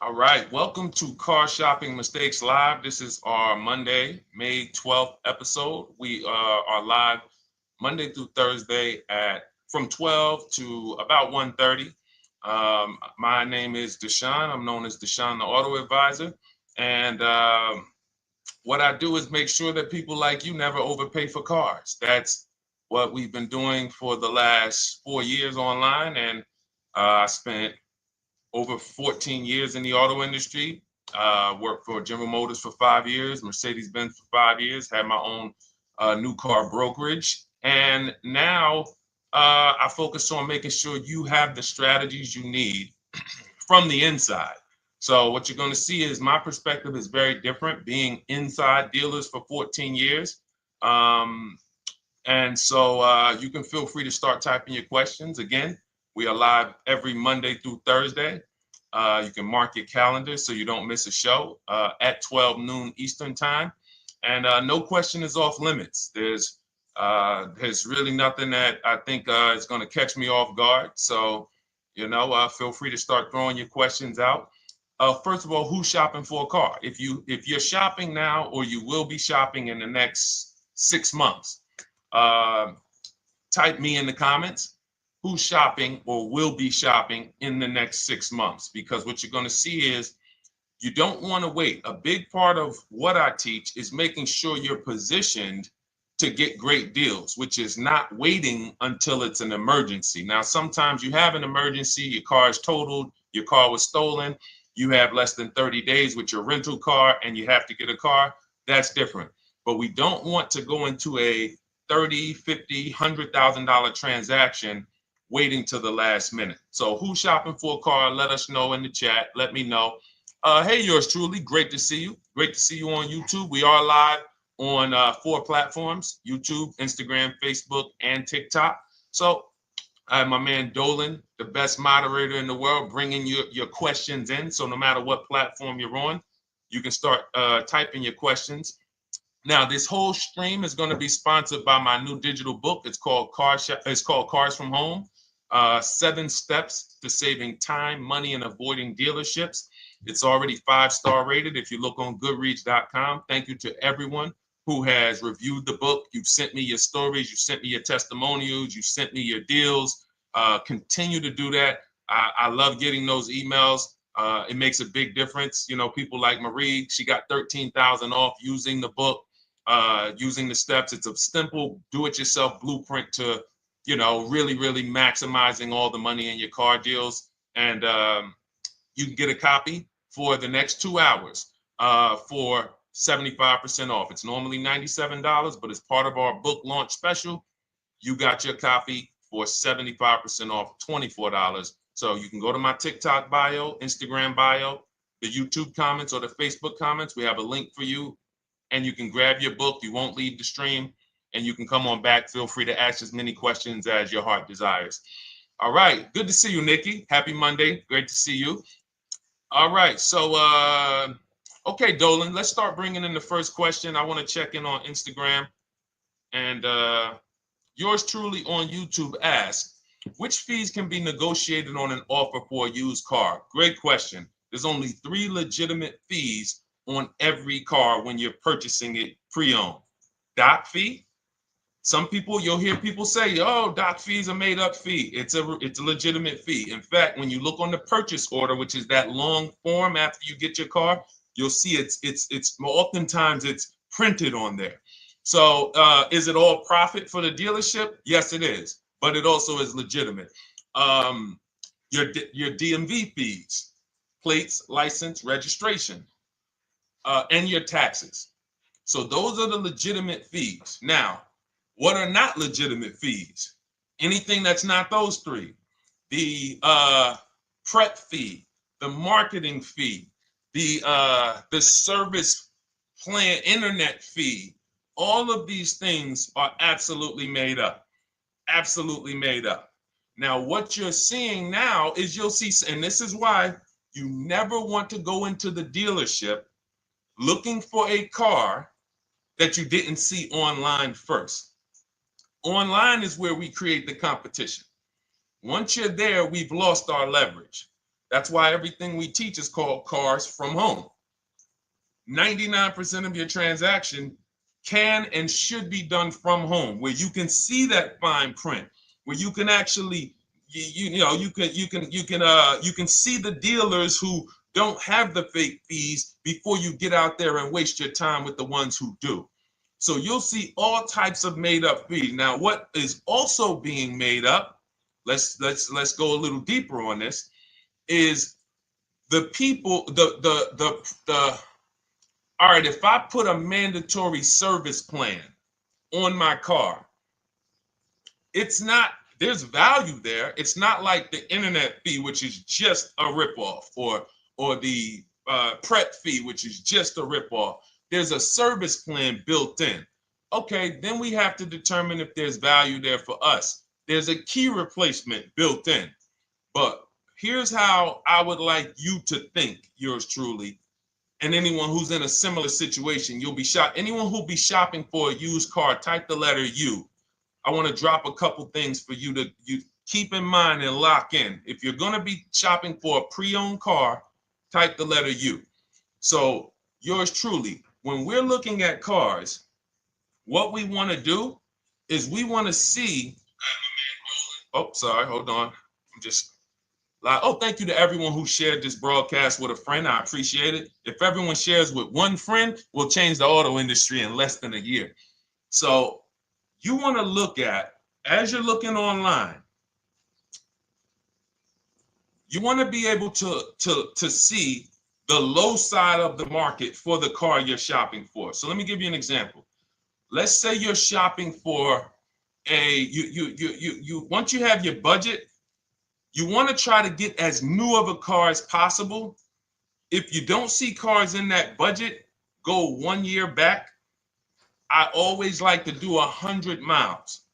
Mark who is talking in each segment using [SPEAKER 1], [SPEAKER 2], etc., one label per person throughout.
[SPEAKER 1] All right, welcome to Car Shopping Mistakes Live. This is our Monday, May 12th episode. We are live Monday through Thursday at from 12 to about 1:30. My name is Deshone. I'm known as Deshone the Auto Advisor. And what I do is make sure that people like you never overpay for cars. That's what we've been doing for the last 4 years online. And I spent over 14 years in the auto industry. Worked for General Motors for 5 years, Mercedes-Benz for 5 years, had my own new car brokerage. And now I focus on making sure you have the strategies you need from the inside. So what you're going to see is my perspective is very different, being inside dealers for 14 years. Um, and so you can feel free to start typing your questions. Again, we are live every Monday through Thursday. You can mark your calendar so you don't miss a show at 12 noon Eastern time. And no question is off limits. There's really nothing that I think is going to catch me off guard. So, feel free to start throwing your questions out. First of all, who's shopping for a car? If you're shopping now or you will be shopping in the next 6 months, uh, type me in the comments who's shopping or will be shopping in the next 6 months, because what you're going to see is you don't want to wait. A big part of what I teach is making sure you're positioned to get great deals, which is not waiting until it's an emergency. Now, sometimes you have an emergency, your car is totaled, your car was stolen, you have less than 30 days with your rental car and you have to get a car. That's different. But we don't want to go into a 30, 50, $100,000 transaction waiting to the last minute. So who's shopping for a car? Let us know in the chat. Let me know. Hey, yours truly. Great to see you. Great to see you on YouTube. We are live on 4 platforms: YouTube, Instagram, Facebook, and TikTok. So I have my man Dolan, the best moderator in the world, bringing your questions in. So no matter what platform you're on, you can start typing your questions. Now, this whole stream is going to be sponsored by my new digital book. It's called Cars from Home: 7 Steps to Saving Time, Money, and Avoiding Dealerships. It's already 5-star rated if you look on Goodreads.com. Thank you to everyone who has reviewed the book. You've sent me your stories. You sent me your testimonials. You sent me your deals. Continue to do that. I love getting those emails. It makes a big difference. People like Marie, she got 13,000 off using the book, using the steps. It's a simple do-it-yourself blueprint to, really, really maximizing all the money in your car deals. And you can get a copy for the next 2 hours for 75% off. It's normally $97, but as part of our book launch special, you got your copy for 75% off, $24. So you can go to my TikTok bio, Instagram bio, the YouTube comments, or the Facebook comments. We have a link for you, and you can grab your book. You won't leave the stream, and you can come on back. Feel free to ask as many questions as your heart desires. All right. Good to see you, Nikki. Happy Monday. Great to see you. All right. So, okay, Dolan, let's start bringing in the first question. I want to check in on Instagram. And yours truly on YouTube asks, which fees can be negotiated on an offer for a used car? Great question. There's only 3 legitimate fees on every car when you're purchasing it pre-owned. Doc fee. Some people, you'll hear people say, "Oh, doc fees are made up fee." It's a legitimate fee. In fact, when you look on the purchase order, which is that long form after you get your car, you'll see it's oftentimes it's printed on there. So is it all profit for the dealership? Yes, it is, but it also is legitimate. Um, your DMV fees, plates, license, registration, and your taxes. So those are the legitimate fees. Now, what are not legitimate fees? Anything that's not those 3. The prep fee, the marketing fee, the service plan, internet fee. All of these things are absolutely made up. Absolutely made up. Now, what you're seeing now is you'll see, and this is why you never want to go into the dealership looking for a car that you didn't see online first. Online is where we create the competition. Once you're there, we've lost our leverage. That's why everything we teach is called Cars from Home. 99% of your transaction can and should be done from home, where you can see that fine print, where you can actually you can see the dealers who don't have the fake fees before you get out there and waste your time with the ones who do. So you'll see all types of made up fees. Now, what is also being made up, let's go a little deeper on this, is the people, the all right, if I put a mandatory service plan on my car, it's not, there's value there. It's not like the internet fee, which is just a ripoff, or the prep fee, which is just a ripoff. There's a service plan built in. Okay, then we have to determine if there's value there for us. There's a key replacement built in. But here's how I would like you to think, yours truly, and anyone who's in a similar situation. You'll be shocked. Anyone who'll be shopping for a used car, type the letter U. I want to drop a couple things for you to keep in mind and lock in. If you're going to be shopping for a pre-owned car, type the letter U. So yours truly, when we're looking at cars, what we want to do is we want to see, oh, sorry, hold on. I'm just, oh, thank you to everyone who shared this broadcast with a friend. I appreciate it. If everyone shares with one friend, we'll change the auto industry in less than a year. So you want to look at, as you're looking online, you want to be able to see the low side of the market for the car you're shopping for. So let me give you an example. Let's say you're shopping for once you have your budget, you want to try to get as new of a car as possible. If you don't see cars in that budget, go 1 year back. I always like to do 100 miles.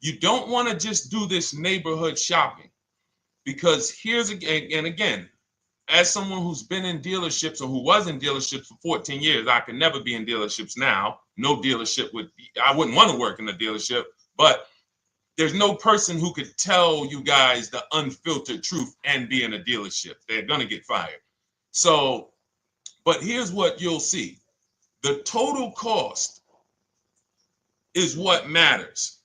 [SPEAKER 1] You don't want to just do this neighborhood shopping, because here's again, as someone who's been in dealerships or who was in dealerships for 14 years, I can never be in dealerships now. No dealership I wouldn't want to work in a dealership, but there's no person who could tell you guys the unfiltered truth and be in a dealership. They're going to get fired. So, but here's what you'll see. The total cost is what matters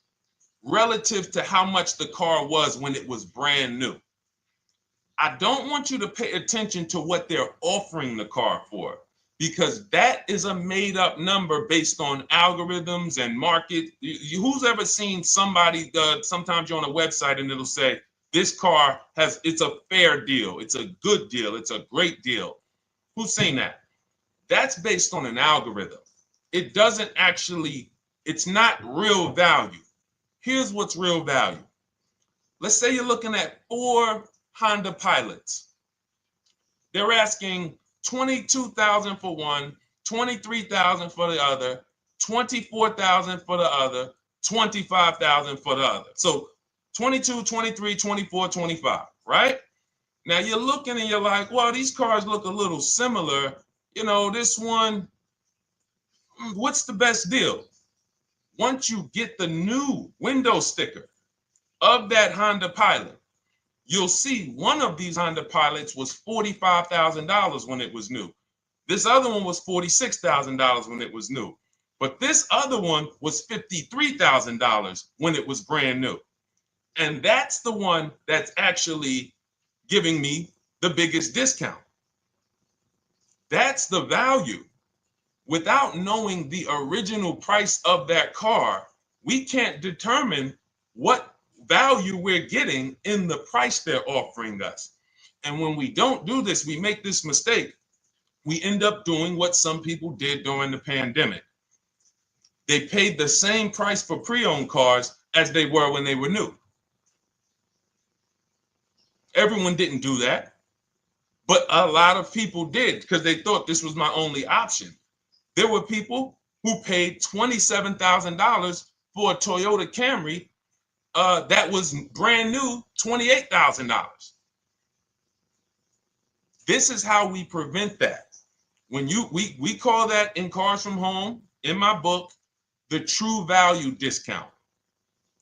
[SPEAKER 1] relative to how much the car was when it was brand new. I don't want you to pay attention to what they're offering the car for, because that is a made up number based on algorithms and market. Who's ever seen somebody, sometimes you're on a website and it'll say, this car it's a fair deal, it's a good deal, it's a great deal. Who's seen that? That's based on an algorithm. It doesn't actually, it's not real value. Here's what's real value. Let's say you're looking at 4 Honda Pilots. They're asking $22,000 for one, $23,000 for the other, $24,000 for the other, $25,000 for the other. So 22, 23, 24, 25, right? Now you're looking and you're like, well, these cars look a little similar. You know, this one, what's the best deal? Once you get the new window sticker of that Honda Pilot, you'll see one of these Honda Pilots was $45,000 when it was new. This other one was $46,000 when it was new. But this other one was $53,000 when it was brand new. And that's the one that's actually giving me the biggest discount. That's the value. Without knowing the original price of that car, we can't determine what value we're getting in the price they're offering us. And when we don't do this, we make this mistake. We end up doing what some people did during the pandemic. They paid the same price for pre-owned cars as they were when they were new. Everyone didn't do that, but a lot of people did because they thought this was my only option. There were people who paid $27,000 for a Toyota Camry that was brand new, $28,000. This is how we prevent that. When we call that in Cars from Home, in my book, the true value discount.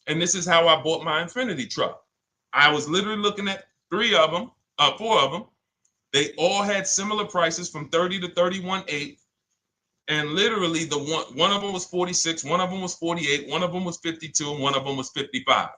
[SPEAKER 1] And this is how I bought my Infiniti truck. I was literally looking at 3 of them. 4 of them. They all had similar prices from 30 to 31.8. And literally the one of them was 46, one of them was 48, one of them was 52, and one of them was 55.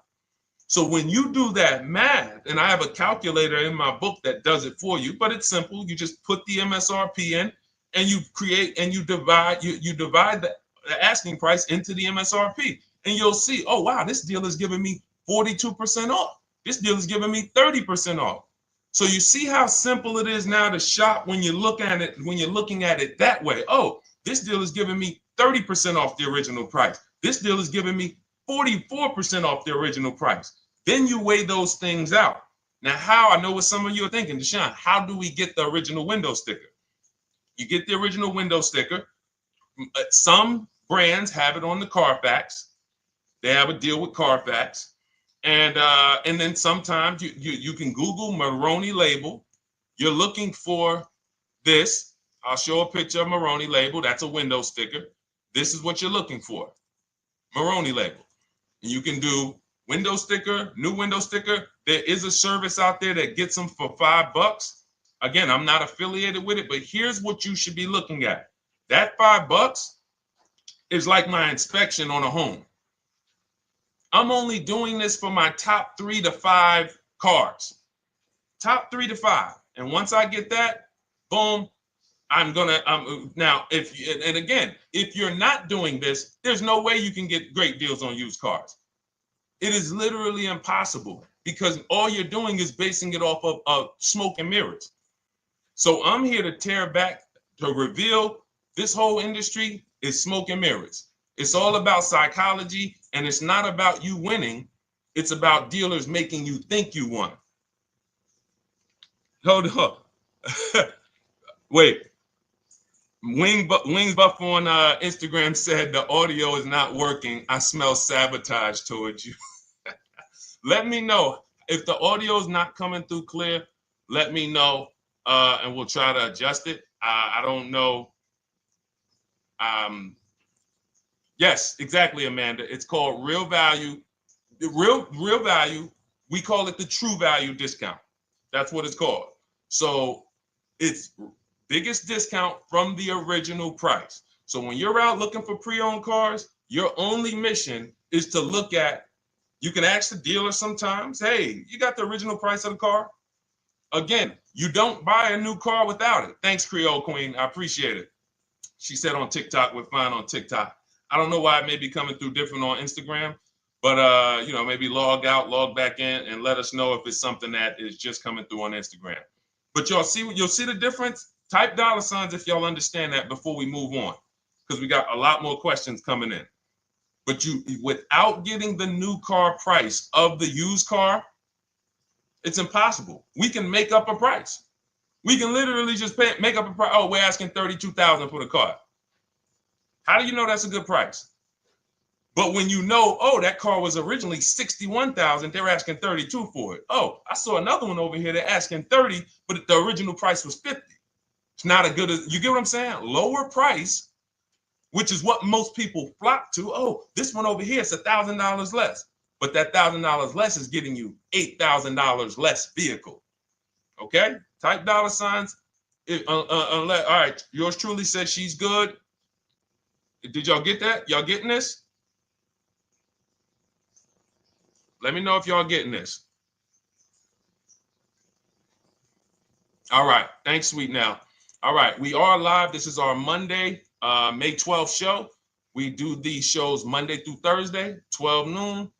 [SPEAKER 1] So when you do that math, and I have a calculator in my book that does it for you, but it's simple. You just put the MSRP in and you create and you divide the asking price into the MSRP. And you'll see, oh wow, this deal is giving me 42% off. This deal is giving me 30% off. So you see how simple it is now to shop when you look at it, when you're looking at it that way. Oh, this deal is giving me 30% off the original price. This deal is giving me 44% off the original price. Then you weigh those things out. Now, how? I know what some of you are thinking, Deshone, how do we get the original window sticker? You get the original window sticker. Some brands have it on the Carfax. They have a deal with Carfax. And then sometimes you can Google Maroney label. You're looking for this. I'll show a picture of Maroney label. That's a window sticker. This is what you're looking for. Maroney label. And you can do window sticker, new window sticker. There is a service out there that gets them for $5. Again, I'm not affiliated with it, but here's what you should be looking at. That $5 is like my inspection on a home. I'm only doing this for my top 3 to 5 cars. Top 3 to 5. And once I get that, boom, I'm gonna now if you're not doing this, there's no way you can get great deals on used cars. It is literally impossible because all you're doing is basing it off of smoke and mirrors. So I'm here to tear back, to reveal this whole industry is smoke and mirrors. It's all about psychology, and it's not about you winning. It's about dealers making you think you won. Hold up. Wait. Wings Buff on Instagram said the audio is not working. I smell sabotage towards you. Let me know if the audio is not coming through clear. Let me know, and we'll try to adjust it. I don't know. Yes, exactly, Amanda. It's called real value. Real value. We call it the true value discount. That's what it's called. So it's biggest discount from the original price. So when you're out looking for pre-owned cars, your only mission is to look at, you can ask the dealer sometimes, hey, you got the original price of the car? Again, you don't buy a new car without it. Thanks, Creole Queen. I appreciate it. She said on TikTok, we're fine on TikTok. I don't know why it may be coming through different on Instagram, but maybe log out, log back in, and let us know if it's something that is just coming through on Instagram. But you'll see the difference. Type $ if y'all understand that before we move on, because we got a lot more questions coming in. But without getting the new car price of the used car, it's impossible. We can make up a price. We can literally just make up a price. Oh, we're asking $32,000 for the car. How do you know that's a good price? But when you know, oh, that car was originally $61,000, they're asking $32,000 for it. Oh, I saw another one over here. They're asking $30,000, but the original price was $50,000. It's not a good, you get what I'm saying? Lower price, which is what most people flock to. Oh, this one over here is $1,000 less. But that $1,000 less is getting you $8,000 less vehicle. Okay? Type $. All right, yours truly said she's good. Did y'all get that? Y'all getting this? Let me know if y'all getting this. All right. Thanks, Sweet Now. All right. We are live. This is our Monday, May 12th show. We do these shows Monday through Thursday, 12 noon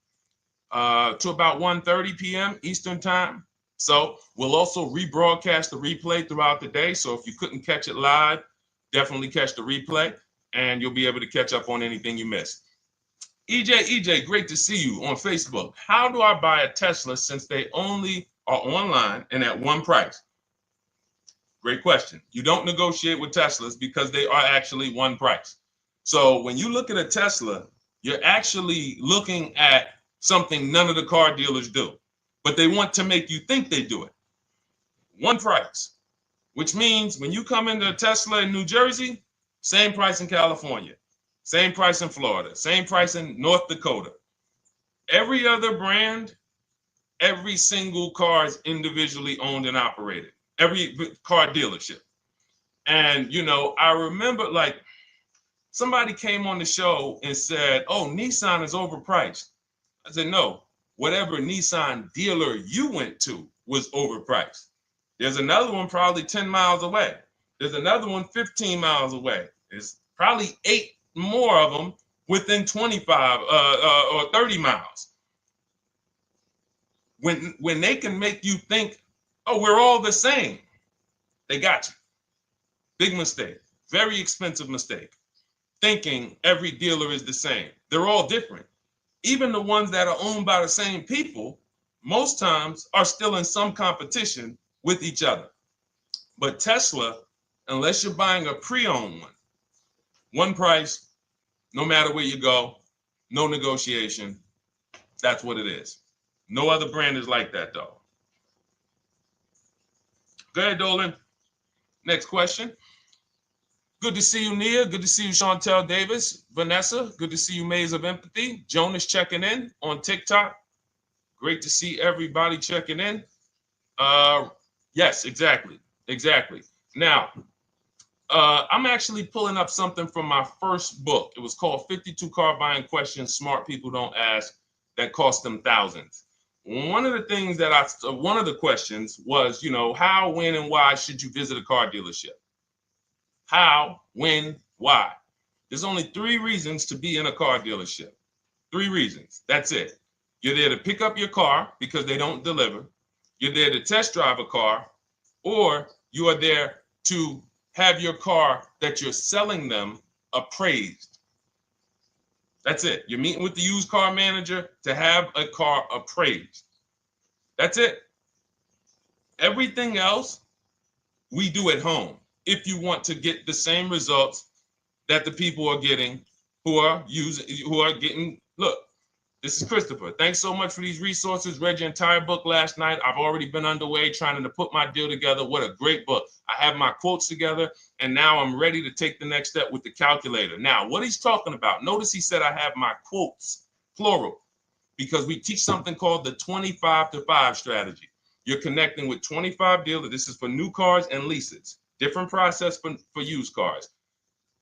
[SPEAKER 1] to about 1:30 p.m. Eastern time. So we'll also rebroadcast the replay throughout the day. So if you couldn't catch it live, definitely catch the replay and you'll be able to catch up on anything you missed. EJ, great to see you on Facebook. How do I buy a Tesla since they only are online and at one price? Great question. You don't negotiate with Teslas because they are actually one price. So when you look at a Tesla, you're actually looking at something none of the car dealers do, but they want to make you think they do it. One price, which means when you come into a Tesla in New Jersey, same price in California, same price in Florida, same price in North Dakota. Every other brand Every single car is individually owned and operated. Every car dealership. And, you know, I remember like somebody came on the show and said, oh, Nissan is overpriced. I said, no, whatever Nissan dealer you went to was overpriced. There's another one probably 10 miles away. There's another one 15 miles away. There's probably 8 more of them within 25 or 30 miles. When they can make you think, oh, we're all the same, they got you. Big mistake. Very expensive mistake. Thinking every dealer is the same. They're all different. Even the ones that are owned by the same people, most times are still in some competition with each other. But Tesla, unless you're buying a pre-owned one price, no matter where you go, no negotiation. That's what it is. No other brand is like that, though. Go ahead, Dolan. Next question. Good to see you, Nia. Good to see you, Chantel Davis. Vanessa, good to see you, Maze of Empathy. Jonas checking in on TikTok. Great to see everybody checking in. Yes, exactly. Now, I'm actually pulling up something from my first book. It was called 52 Car Buying Questions Smart People Don't Ask that cost them thousands. One of the questions was, you know, how, when, and why should you visit a car dealership? How, when, why? There's only 3 reasons to be in a car dealership. 3 reasons. That's it. You're there to pick up your car because they don't deliver. You're there to test drive a car, or you are there to have your car that you're selling them appraised. That's it. You're meeting with the used car manager to have a car appraised. That's it. Everything else we do at home if you want to get the same results that the people are getting who are getting. Look, this is Christopher. Thanks so much for these resources. Read your entire book last night. I've already been underway trying to put my deal together. What a great book. I have my quotes together, and now I'm ready to take the next step with the calculator. Now, what he's talking about, notice he said I have my quotes, plural, because we teach something called the 25 to 5 strategy. You're connecting with 25 dealers. This is for new cars and leases. Different process for used cars.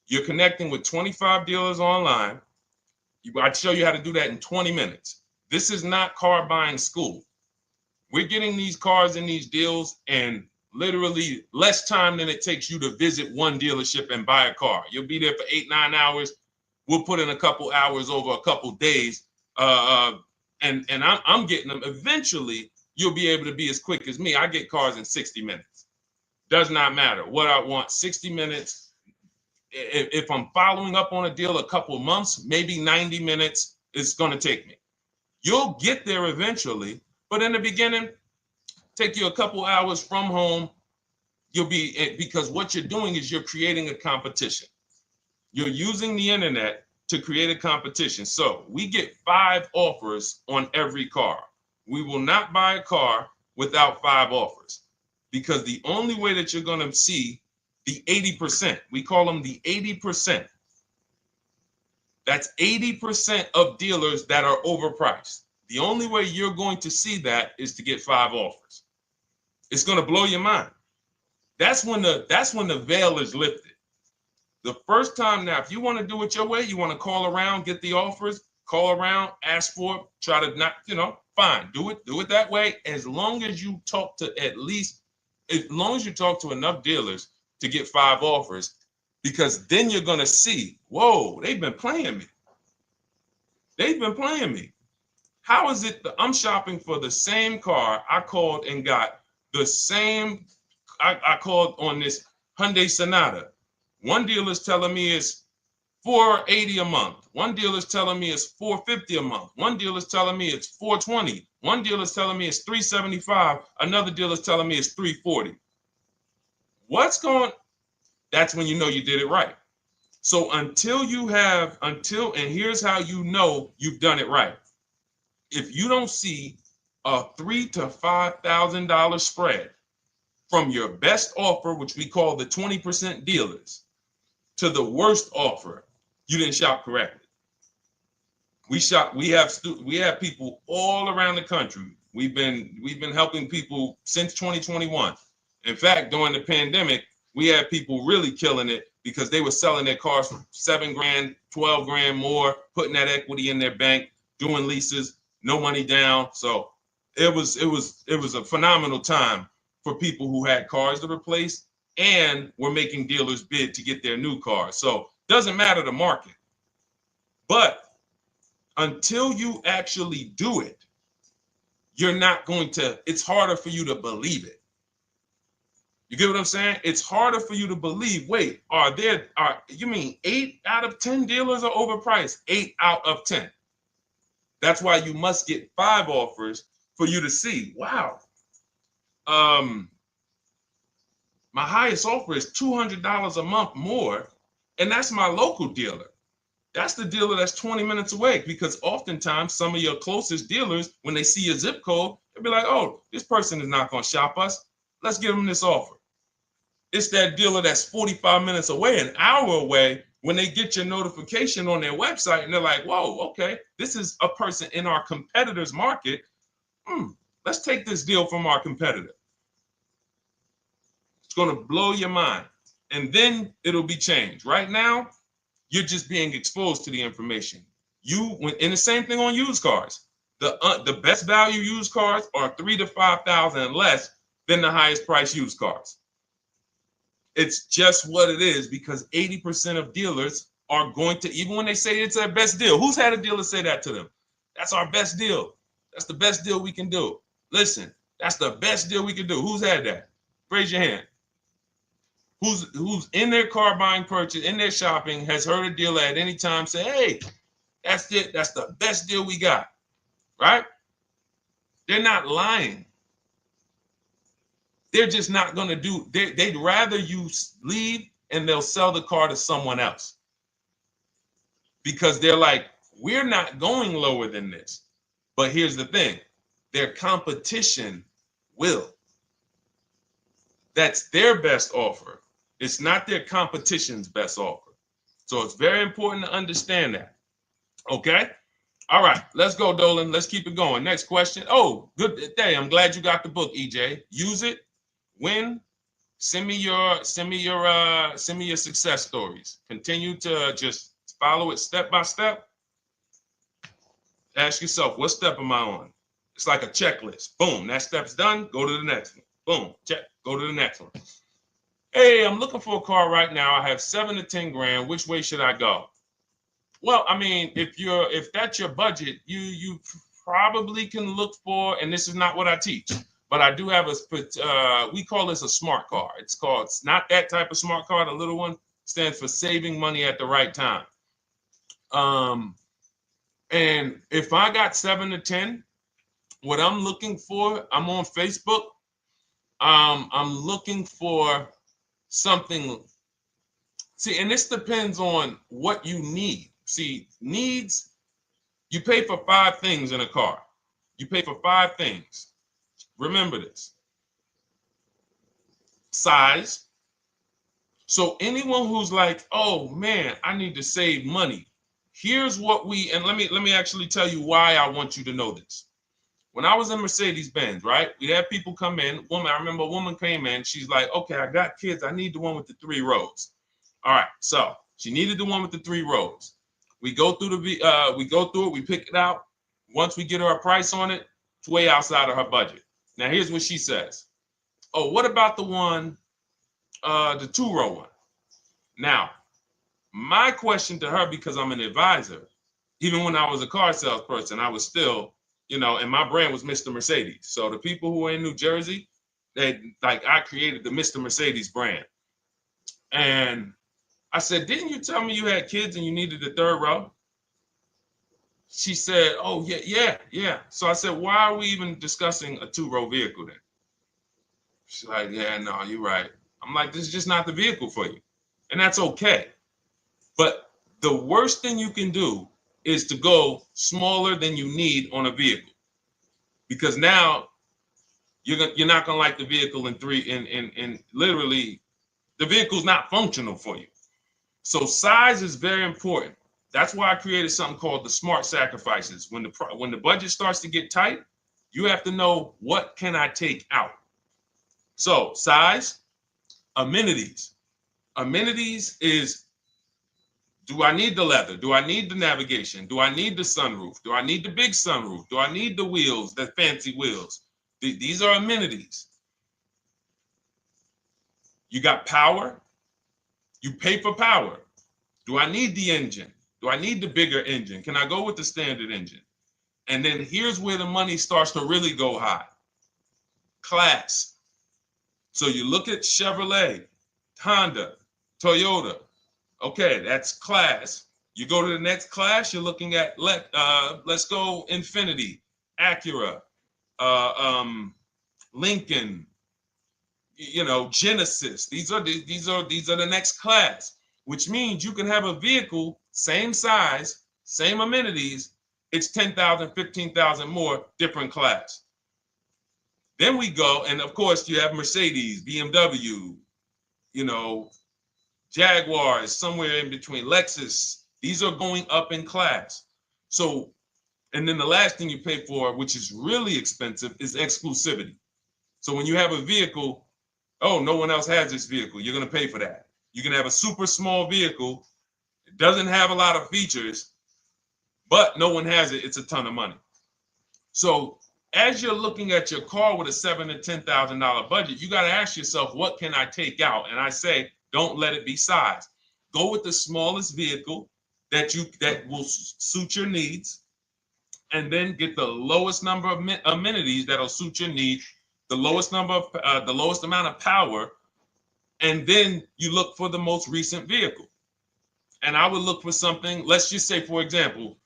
[SPEAKER 1] You're connecting with 25 dealers online. I'd show you how to do that in 20 minutes. This is not car buying school. We're getting these cars and these deals in literally less time than it takes you to visit one dealership and buy a car. You'll be there for 8-9 hours. We'll put in a couple hours over a couple days. And I'm getting them. Eventually, you'll be able to be as quick as me. I get cars in 60 minutes. Does not matter what I want. 60 minutes. If I'm following up on a deal a couple months, maybe 90 minutes is going to take me. You'll get there eventually, but in the beginning, take you a couple hours from home. Because what you're doing is you're creating a competition. You're using the internet to create a competition. So we get 5 offers on every car. We will not buy a car without 5 offers, because the only way that you're going to see the 80%, we call them the 80%. That's 80% of dealers that are overpriced. The only way you're going to see that is to get 5 offers. It's going to blow your mind. That's when the veil is lifted. The first time now, if you want to do it your way, you want to call around, get the offers, call around, ask for it, try to not, fine, do it that way. As long as you talk to enough dealers to get 5 offers, because then you're going to see, whoa, they've been playing me. How is it that I'm shopping for the same car? I called and got the same. I called on this Hyundai Sonata. One dealer's telling me it's $480 a month. One dealer's telling me it's $450 a month. One dealer's telling me it's $420. One dealer's telling me it's $375. Another dealer's telling me it's $340. That's when you know you did it right. So and here's how you know you've done it right. If you don't see a $3,000 to $5,000 spread from your best offer, which we call the 20% dealers, to the worst offer, you didn't shop correctly. We have people all around the country. We've been helping people since 2021. In fact, during the pandemic, we had people really killing it because they were selling their cars for 7 grand, 12 grand more, putting that equity in their bank, doing leases, no money down. So it was a phenomenal time for people who had cars to replace and were making dealers bid to get their new cars. So doesn't matter the market. But until you actually do it, you're not going to, it's harder for you to believe it. You get what I'm saying? It's harder for you to believe, wait, you mean 8 out of 10 dealers are overpriced? 8 out of 10. That's why you must get 5 offers for you to see, wow. My highest offer is $200 a month more, and that's my local dealer. That's the dealer that's 20 minutes away, because oftentimes some of your closest dealers, when they see your zip code, they'll be like, oh, this person is not going to shop us. Let's give them this offer. It's that dealer that's 45 minutes away, an hour away, when they get your notification on their website and they're like, whoa, okay, this is a person in our competitor's market. Let's take this deal from our competitor. It's going to blow your mind. And then it'll be changed. Right now, you're just being exposed to the information. And the same thing on used cars. The best value used cars are $3,000 to $5,000 less than the highest price used cars. It's just what it is, because 80% of dealers are going to, even when they say it's their best deal, who's had a dealer say that to them? That's our best deal. That's the best deal we can do. Listen, that's the best deal we can do. Who's had that? Raise your hand. Who's in their car buying purchase, in their shopping, has heard a dealer at any time say, hey, that's it. That's the best deal we got, right? They're not lying. They're just not going to do, they'd rather you leave and they'll sell the car to someone else, because they're like, we're not going lower than this. But here's the thing, their competition will. That's their best offer. It's not their competition's best offer. So it's very important to understand that. Okay? All right, let's go, Dolan. Let's keep it going. Next question. Oh, good day. I'm glad you got the book, EJ. Use it. Win. Send me your success stories. Continue to just follow it step by step. Ask yourself, what step am I on? It's like a checklist. Boom, that step's done. Go to the next one. Boom, check. Go to the next one. Hey, I'm looking for a car right now. I have 7 to 10 grand. Which way should I go? Well, I mean, if that's your budget, you probably can look for, and this is not what I teach, but I do have we call this a smart car. It's not that type of smart car. The little one stands for saving money at the right time. And if I got 7 to 10, what I'm looking for, I'm on Facebook. I'm looking for something. See, and this depends on what you need. See, needs, you pay for 5 things in a car. You pay for 5 things. Remember this. Size. So anyone who's like, oh man, I need to save money. Here's what and let me actually tell you why I want you to know this. When I was in Mercedes-Benz, right? We had people come in. I remember a woman came in. She's like, okay, I got kids. I need the one with the 3 rows. All right. So she needed the one with the 3 rows. We go through it. We pick it out. Once we get her a price on it, it's way outside of her budget. Now, here's what she says. Oh, what about the one, the 2-row one? Now, my question to her, because I'm an advisor, even when I was a car salesperson, I was still, and my brand was Mr. Mercedes. So the people who are in New Jersey, I created the Mr. Mercedes brand. And I said, didn't you tell me you had kids and you needed the 3rd row? She said, oh, yeah. So I said, why are we even discussing a 2-row vehicle then? She's like, yeah, no, you're right. I'm like, this is just not the vehicle for you. And that's okay. But the worst thing you can do is to go smaller than you need on a vehicle, because now you're not gonna like the vehicle in literally the vehicle's not functional for you. So size is very important. That's why I created something called the smart sacrifices. When the budget starts to get tight, You have to know, what can I take out? So size, amenities. Amenities is, do I need the leather? Do I need the navigation? Do I need the sunroof? Do I need the big sunroof? Do I need the wheels, the fancy wheels? These are amenities. You got power. You pay for power. Do I need the engine? Do I need the bigger engine? Can I go with the standard engine? And then here's where the money starts to really go high. Class. So you look at Chevrolet, Honda, Toyota. Okay, that's class. You go to the next class, you're looking at, let's go Infiniti, Acura, Lincoln, Genesis. These are the next class, which means you can have a vehicle, same size, same amenities. It's 10,000, 15,000 more, different class. Then we go, and of course you have Mercedes, BMW, Jaguars, somewhere in between, Lexus. These are going up in class. So, and then the last thing you pay for, which is really expensive, is exclusivity. So when you have a vehicle, oh, no one else has this vehicle, you're going to pay for that. You can have a super small vehicle, it doesn't have a lot of features, but no one has it, it's a ton of money. So as you're looking at your car with a $7,000 to $10,000 budget, you got to ask yourself, what can I take out? And I say, don't let it be size. Go with the smallest vehicle that will suit your needs, and then get the lowest number of amenities that'll suit your needs, the lowest amount of power, and then you look for the most recent vehicle. And I would look for something, let's just say, for example,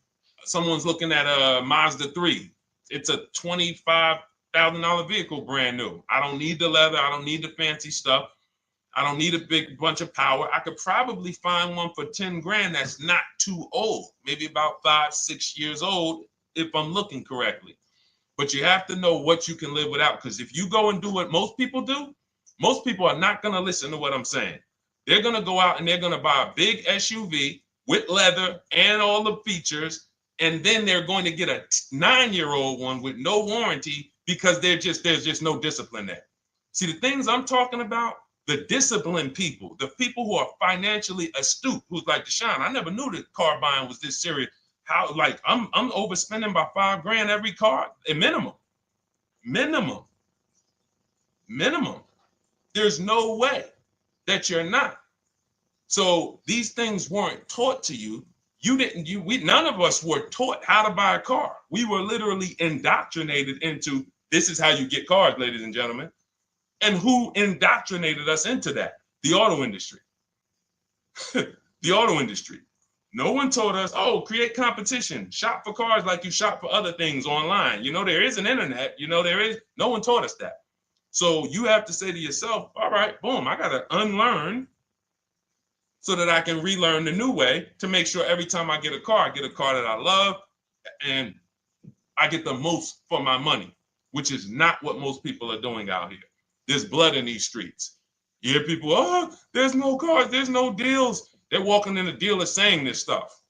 [SPEAKER 1] someone's looking at a Mazda 3. It's a $25,000 vehicle, brand new. I don't need the leather. I don't need the fancy stuff. I don't need a big bunch of power. I could probably find one for 10 grand that's not too old, maybe about 5-6 years old, if I'm looking correctly. But you have to know what you can live without, because if you go and do what most people do, most people are not going to listen to what I'm saying. They're going to go out and they're going to buy a big SUV with leather and all the features, and then they're going to get a 9-year-old one with no warranty because there's just no discipline there. See, the things I'm talking about, the disciplined people, the people who are financially astute, who's like, Deshone, I never knew that car buying was this serious. How, like, I'm overspending by $5 grand every car, a minimum. There's no way that you're not. So these things weren't taught to you. None of us were taught how to buy a car. We were literally indoctrinated into, this is how you get cars, ladies and gentlemen. And who indoctrinated us into that? The auto industry. The auto industry. No one told us, oh, create competition, shop for cars like you shop for other things online. There is an internet, no one taught us that. So you have to say to yourself, all right, boom, I got to unlearn so that I can relearn the new way to make sure every time I get a car that I love and I get the most for my money, which is not what most people are doing out here. There's blood in these streets. You hear people, oh, there's no cars, there's no deals. They're walking in a dealer saying this stuff.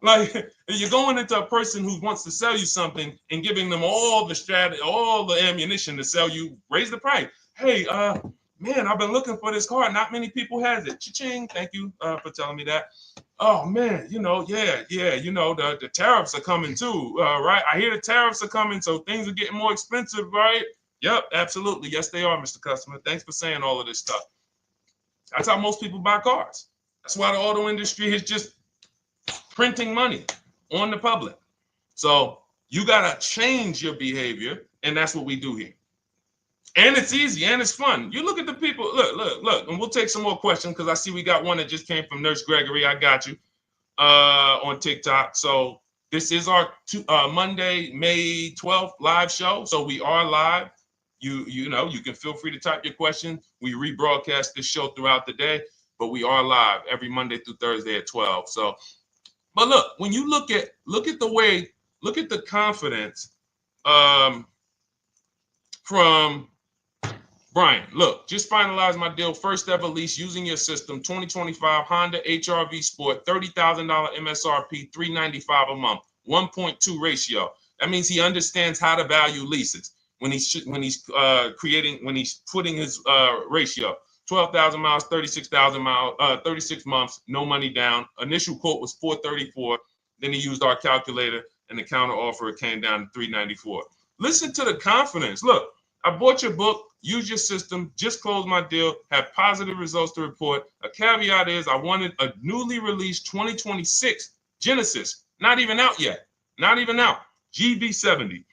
[SPEAKER 1] Like, you're going into a person who wants to sell you something and giving them all the strategy, all the ammunition to sell you, raise the price. Hey, man, I've been looking for this car. Not many people has it. Cha-ching, thank you for telling me that. Oh man, the tariffs are coming too, right? I hear the tariffs are coming, so things are getting more expensive, right? Yep, absolutely. Yes, they are, Mr. Customer. Thanks for saying all of this stuff. That's how most people buy cars. That's why the auto industry is just printing money on the public. So you got to change your behavior, and that's what we do here. And it's easy and it's fun. You look at the people, look, and we'll take some more questions because I see we got one that just came from Nurse Gregory. I got you on TikTok. So this is our Monday, May 12th live show. So we are live. You can feel free to type your question. We rebroadcast this show throughout the day, but we are live every Monday through Thursday at 12. So, but look, when you look at the confidence from Brian, look, just finalized my deal. First ever lease using your system, 2025 Honda HR-V Sport, $30,000 MSRP, $395 a month, 1.2 ratio. That means he understands how to value leases when he's putting his ratio. 12,000 miles, 36,000 miles, 36 months, no money down. Initial quote was 434. Then he used our calculator, and the counter offer came down to 394. Listen to the confidence. Look, I bought your book, use your system, just closed my deal, have positive results to report. A caveat is I wanted a newly released 2026 Genesis, not even out yet, not even out, GV70.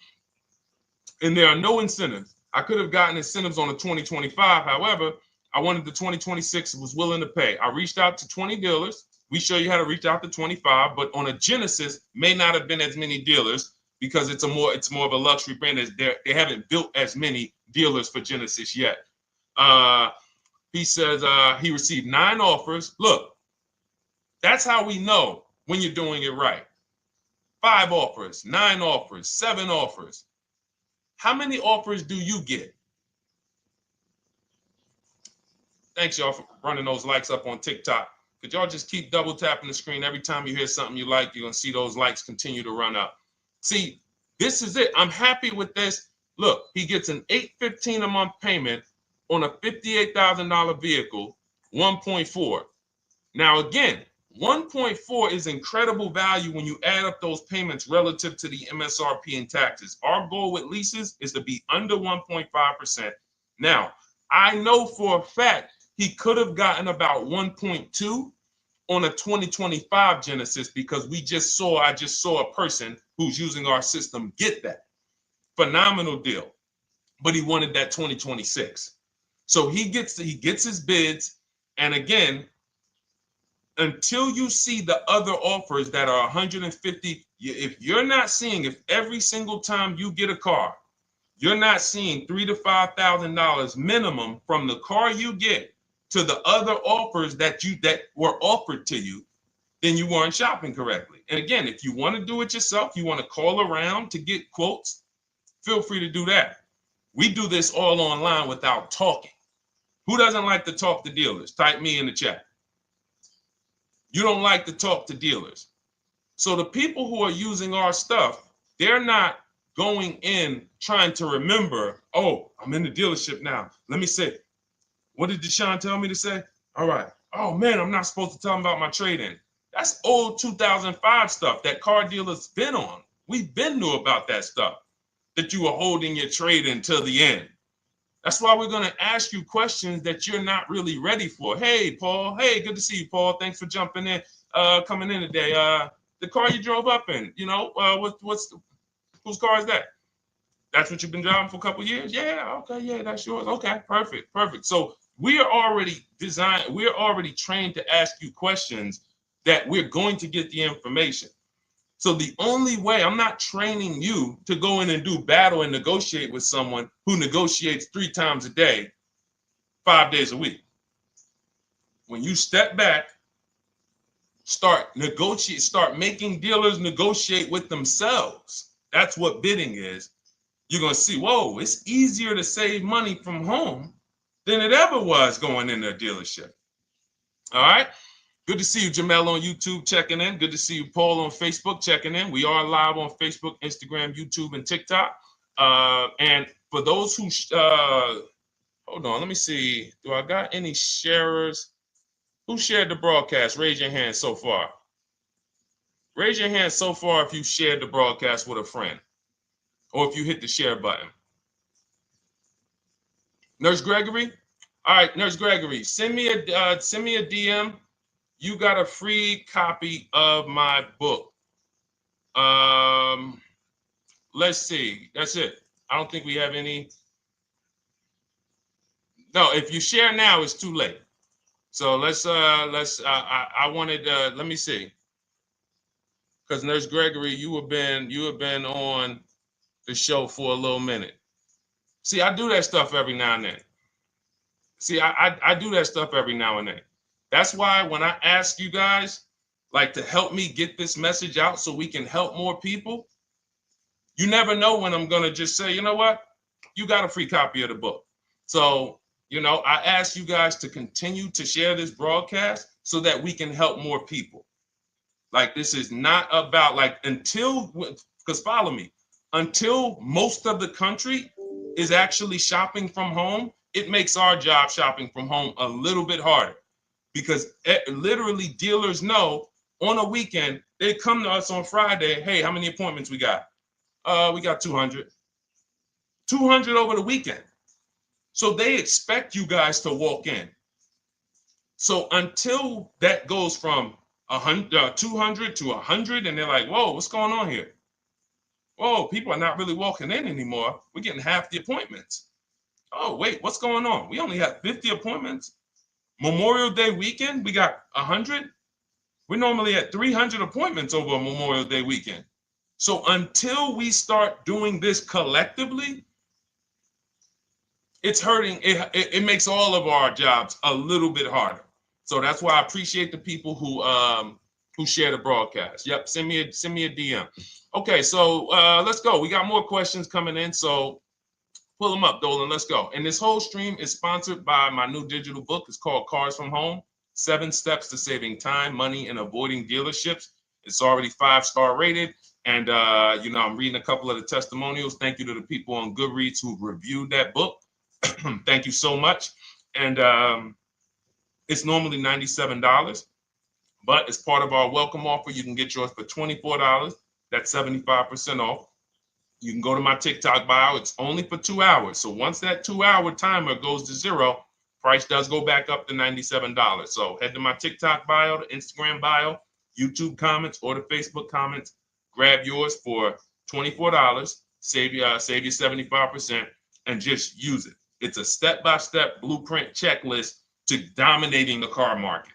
[SPEAKER 1] And there are no incentives. I could have gotten incentives on the 2025. However, I wanted the 2026, was willing to pay. I reached out to 20 dealers. We show you how to reach out to 25, but on a Genesis, may not have been as many dealers because it's more of a luxury brand. They haven't built as many dealers for Genesis yet. He says he received 9 offers. Look, that's how we know when you're doing it right. 5 offers, 9 offers, 7 offers. How many offers do you get? Thanks, y'all, for running those likes up on TikTok. Could y'all just keep double tapping the screen every time you hear something you like? You're going to see those likes continue to run up. See, this is it. I'm happy with this. Look, he gets an $815 a month payment on a $58,000 vehicle, 1.4. Now, again, 1.4 is incredible value when you add up those payments relative to the MSRP and taxes. Our goal with leases is to be under 1.5%. Now, I know for a fact he could have gotten about 1.2 on a 2025 Genesis because I just saw a person who's using our system get that. Phenomenal deal. But he wanted that 2026. So he gets his bids. And again, until you see the other offers that are 150, if every single time you get a car, you're not seeing $3,000 to $5,000 minimum from the car you get to the other offers that were offered to you, then you weren't shopping correctly. And again, if you want to do it yourself, you want to call around to get quotes, feel free to do that. We do this all online without talking. Who doesn't like to talk to dealers? Type me in the chat. You don't like to talk to dealers. So the people who are using our stuff, they're not going in trying to remember, oh, I'm in the dealership now. Let me say, what did Deshone tell me to say? All right. Oh, man, I'm not supposed to tell them about my trade-in. That's old 2005 stuff that car dealers been on. We've been knew about that stuff, that you were holding your trade-in till the end. That's why we're going to ask you questions that you're not really ready for. Hey, Paul. Hey, good to see you, Paul. Thanks for jumping in, coming in today. The car you drove up in, whose car is that? That's what you've been driving for a couple of years? Yeah, okay, yeah, that's yours. Okay, perfect. So we are already trained to ask you questions that we're going to get the information. So the only way, I'm not training you to go in and do battle and negotiate with someone who negotiates 3 times a day, 5 days a week. When you step back, start making dealers negotiate with themselves. That's what bidding is. You're going to see, whoa, it's easier to save money from home than it ever was going in a dealership. All right. Good to see you, Jamel, on YouTube checking in. Good to see you, Paul, on Facebook checking in. We are live on Facebook, Instagram, YouTube, and TikTok. And for those who, hold on, let me see. Do I got any sharers? Who shared the broadcast? Raise your hand so far. Raise your hand so far if you shared the broadcast with a friend or if you hit the share button. Nurse Gregory? All right, Nurse Gregory, send me a DM. You got a free copy of my book. Let's see. That's it. I don't think we have any. No, if you share now, it's too late. So I wanted let me see. Because Nurse Gregory, you have been on the show for a little minute. See, I do that stuff every now and then. I do that stuff every now and then. That's why when I ask you guys, like, to help me get this message out so we can help more people, you never know when I'm going to just say, you know what? You got a free copy of the book. So, I ask you guys to continue to share this broadcast so that we can help more people. Like, this is not about, because follow me. until most of the country is actually shopping from home, it makes our job shopping from home a little bit harder, because literally dealers know on a weekend, they come to us on Friday, hey, how many appointments we got? We got 200. 200 over the weekend. So they expect you guys to walk in. So until that goes from 200 to 100, and they're like, whoa, what's going on here? Whoa, people are not really walking in anymore. We're getting half the appointments. Oh, wait, what's going on? We only have 50 appointments. Memorial Day weekend, we got 100. We're normally at 300 appointments over a Memorial Day weekend. So until we start doing this collectively, it's hurting. It makes all of our jobs a little bit harder. So that's why I appreciate the people who share the broadcast. Yep, send me a DM. Okay, so let's go. We got more questions coming in, so pull them up, Dolan. Let's go. And this whole stream is sponsored by my new digital book. It's called Cars from Home: 7 Steps to Saving Time, Money, and Avoiding Dealerships. It's already 5-star rated. And, I'm reading a couple of the testimonials. Thank you to the people on Goodreads who reviewed that book. Thank you so much. And it's normally $97, but as part of our welcome offer, you can get yours for $24. That's 75% off. You can go to my TikTok bio. It's only for 2 hours. So once that 2-hour timer goes to zero, price does go back up to $97. So head to my TikTok bio, the Instagram bio, YouTube comments, or the Facebook comments. Grab yours for $24. Save you 75%, and just use it. It's a step-by-step blueprint checklist to dominating the car market.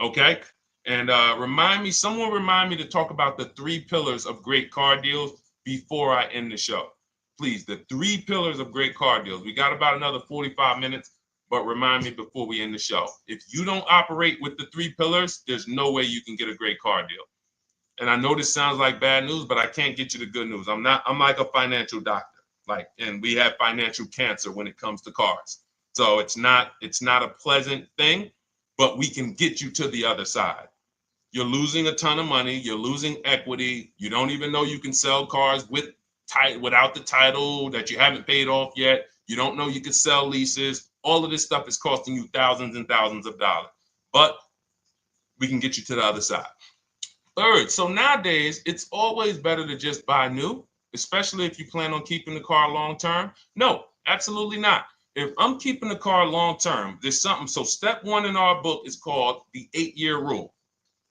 [SPEAKER 1] Okay? And someone remind me to talk about the 3 pillars of great car deals before I end the show. Please, the 3 pillars of great car deals. We got about another 45 minutes, but remind me before we end the show. If you don't operate with the 3 pillars, there's no way you can get a great car deal. And I know this sounds like bad news, but I can't get you the good news. I'm like a financial doctor. And we have financial cancer when it comes to cars. So it's not a pleasant thing, but we can get you to the other side. You're losing a ton of money. You're losing equity. You don't even know you can sell cars without the title that you haven't paid off yet. You don't know you can sell leases. All of this stuff is costing you thousands and thousands of dollars, but we can get you to the other side. Third, so nowadays, it's always better to just buy new, especially if you plan on keeping the car long term. No, absolutely not. If I'm keeping the car long term, there's something. So step 1 in our book is called the 8-year rule.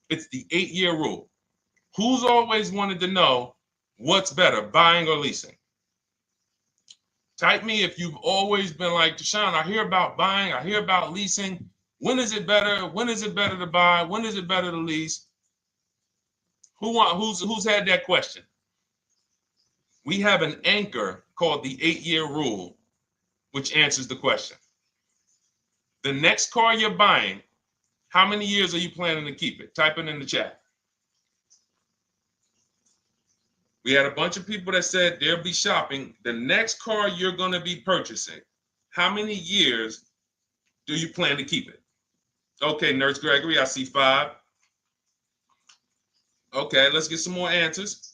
[SPEAKER 1] It's the 8-year rule. Who's always wanted to know what's better, buying or leasing? Type me if you've always been like, Deshone, I hear about buying, I hear about leasing. When is it better? When is it better to buy? When is it better to lease? Who's had that question? We have an anchor called the 8-year rule, which answers the question. The next car you're buying, how many years are you planning to keep it? Type it in the chat. We had a bunch of people that said they'll be shopping. The next car you're going to be purchasing, how many years do you plan to keep it? Okay, Nurse Gregory, I see 5. Okay, let's get some more answers.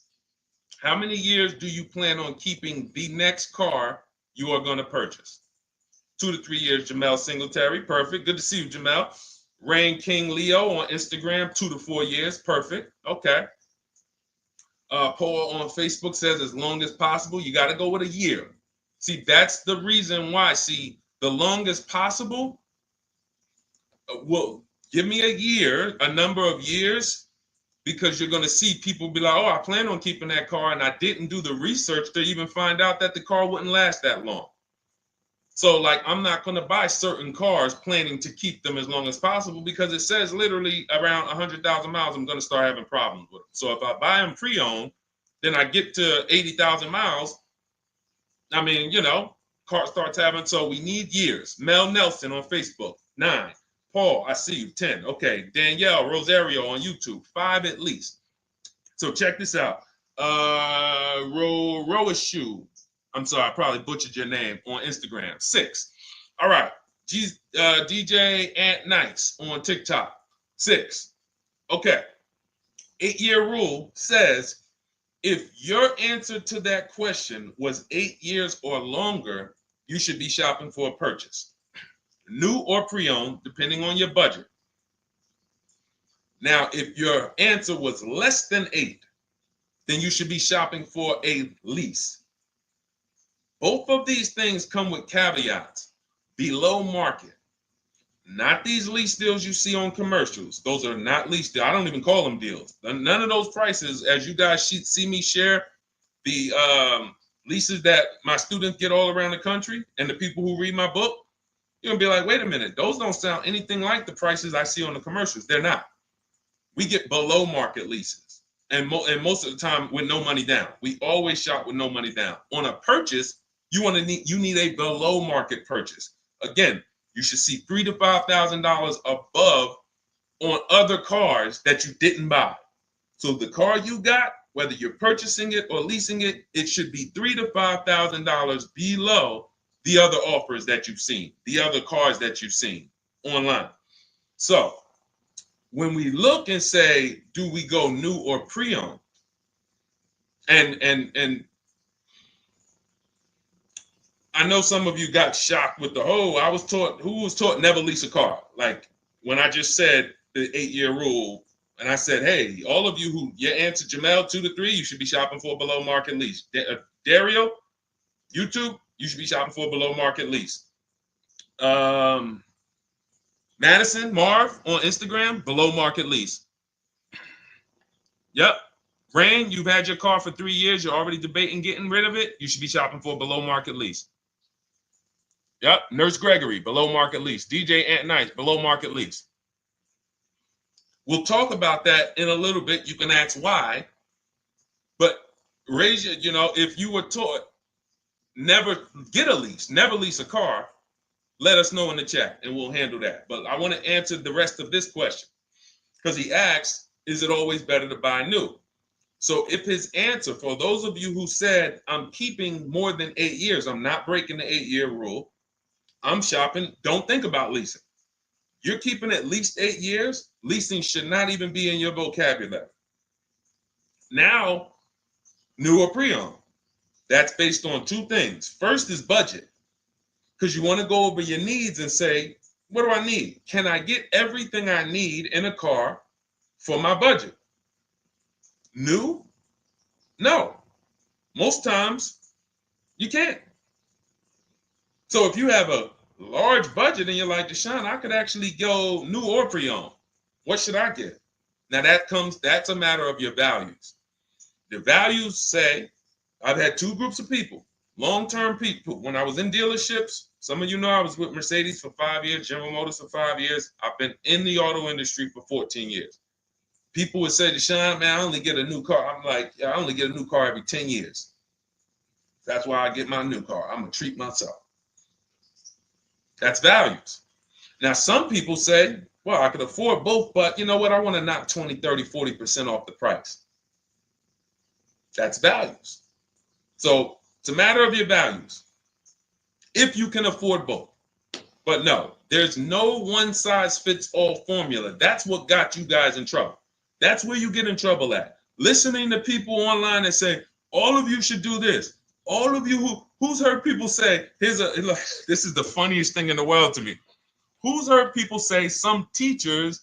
[SPEAKER 1] How many years do you plan on keeping the next car you are going to purchase? 2 to 3 years, Jamel Singletary. Perfect. Good to see you, Jamel. Rain King Leo on Instagram, 2 to 4 years. Perfect. Okay. Paul on Facebook says as long as possible. You got to go with a year. See, that's the reason why. See, the longest possible, well, give me a year, a number of years, because you're going to see people be like, oh, I plan on keeping that car, and I didn't do the research to even find out that the car wouldn't last that long. So, I'm not going to buy certain cars planning to keep them as long as possible, because it says literally around 100,000 miles, I'm going to start having problems with them. So if I buy them pre-owned, then I get to 80,000 miles. Car starts having, so we need years. Mel Nelson on Facebook, 9. Paul, I see you, 10. Okay, Danielle Rosario on YouTube, 5 at least. So check this out. Roishu, I'm sorry, I probably butchered your name, on Instagram, 6. All right, DJ Ant Nice on TikTok, 6. Okay, 8-year rule says If your answer to that question was 8 years or longer, you should be shopping for a purchase, new or pre-owned, depending on your budget. Now, if your answer was less than 8, then you should be shopping for a lease. Both of these things come with caveats. Below market. Not these lease deals you see on commercials. Those are not lease deals. I don't even call them deals. None of those prices, as you guys see me share the leases that my students get all around the country and the people who read my book, you're going to be like, wait a minute. Those don't sound anything like the prices I see on the commercials. They're not. We get below market leases. And most of the time with no money down. We always shop with no money down. On a purchase, you need a below market purchase. Again, you should see $3,000 to $5,000 above on other cars that you didn't buy. So the car you got, whether you're purchasing it or leasing it, it should be $3,000 to $5,000 below the other offers that you've seen, the other cars that you've seen online. So when we look and say, do we go new or pre-owned? And I know some of you got shocked with the whole, who was taught never lease a car? Like when I just said the 8-year rule, and I said, hey, all of you who, your answer, Jamel, 2 to 3, you should be shopping for a below market lease. Dario, YouTube, you should be shopping for a below market lease. Madison, Marv on Instagram, below market lease. Yep. Rain, you've had your car for 3 years. You're already debating getting rid of it. You should be shopping for a below market lease. Yep. Nurse Gregory, below market lease. DJ Ant Nice, below market lease. We'll talk about that in a little bit. You can ask why. But raise your, if you were taught never get a lease, never lease a car, let us know in the chat and we'll handle that. But I want to answer the rest of this question because he asks, is it always better to buy new? So if his answer, for those of you who said, I'm keeping more than 8 years, I'm not breaking the 8-year rule, I'm shopping, don't think about leasing. You're keeping at least 8 years, leasing should not even be in your vocabulary. Now, new or pre-owned. That's based on 2 things. First is budget, because you want to go over your needs and say, what do I need? Can I get everything I need in a car for my budget? New? No. Most times, you can't. So if you have a large budget and you're like, Deshone, I could actually go new or pre-owned. What should I get? Now that's a matter of your values. The values say, I've had 2 groups of people, long-term people. When I was in dealerships, some of you know I was with Mercedes for 5 years, General Motors for 5 years. I've been in the auto industry for 14 years. People would say, Deshone, man, I only get a new car. I'm like, I only get a new car every 10 years. That's why I get my new car. I'm going to treat myself. That's values. Now, some people say, well, I could afford both, but you know what? I want to knock 20, 30, 40% off the price. That's values. So it's a matter of your values. If you can afford both. But no, there's no one-size-fits-all formula. That's what got you guys in trouble. That's where you get in trouble at. Listening to people online that say, all of you should do this. All of you who's heard people say, this is the funniest thing in the world to me. Who's heard people say, some teachers,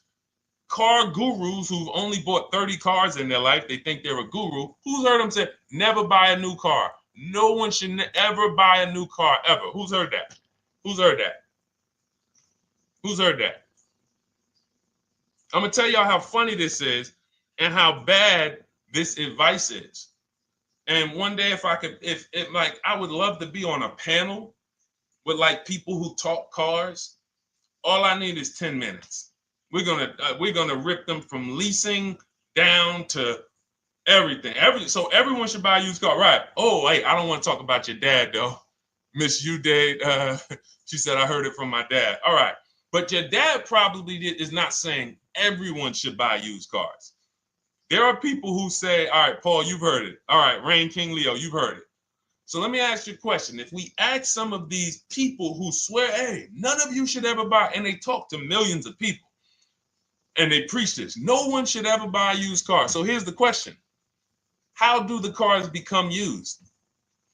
[SPEAKER 1] car gurus who've only bought 30 cars in their life, they think they're a guru. Who's heard them say, never buy a new car? No one should ever buy a new car, ever. Who's heard that? Who's heard that? Who's heard that? I'm going to tell y'all how funny this is and how bad this advice is. And one day, if I would love to be on a panel with like people who talk cars. All I need is 10 minutes. We're gonna rip them from leasing down to everything. So everyone should buy a used car, right? Oh, wait, I don't want to talk about your dad though. Miss Uday, she said I heard it from my dad. All right, but your dad probably is not saying everyone should buy used cars. There are people who say, all right, Paul, you've heard it. All right, Rain King Leo, you've heard it. So let me ask you a question. If we ask some of these people who swear, hey, none of you should ever buy, and they talk to millions of people, and they preach this, no one should ever buy a used car. So here's the question. how do the cars become used?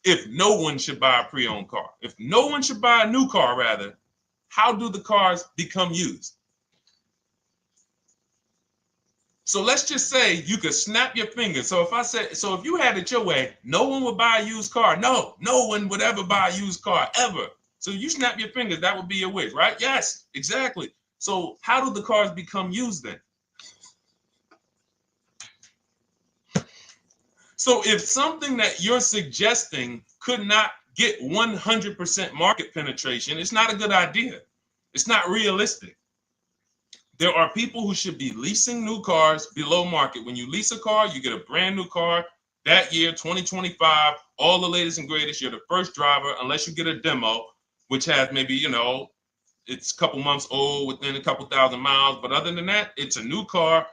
[SPEAKER 1] If no one should buy a pre-owned car, if no one should buy a new car, rather, how do the cars become used? So let's just say you could snap your fingers. So if you had it your way, no one would buy a used car. No one would ever buy a used car, ever. So you snap your fingers, that would be your wish, right? Yes, exactly. So how do the cars become used then? So if something that you're suggesting could not get 100% market penetration, it's not a good idea. It's not realistic. There are people who should be leasing new cars below market. When you lease a car, you get a brand new car that year, 2025, all the latest and greatest. You're the first driver, unless you get a demo, which has maybe, it's a couple months old, within a couple thousand miles. But other than that, it's a new car.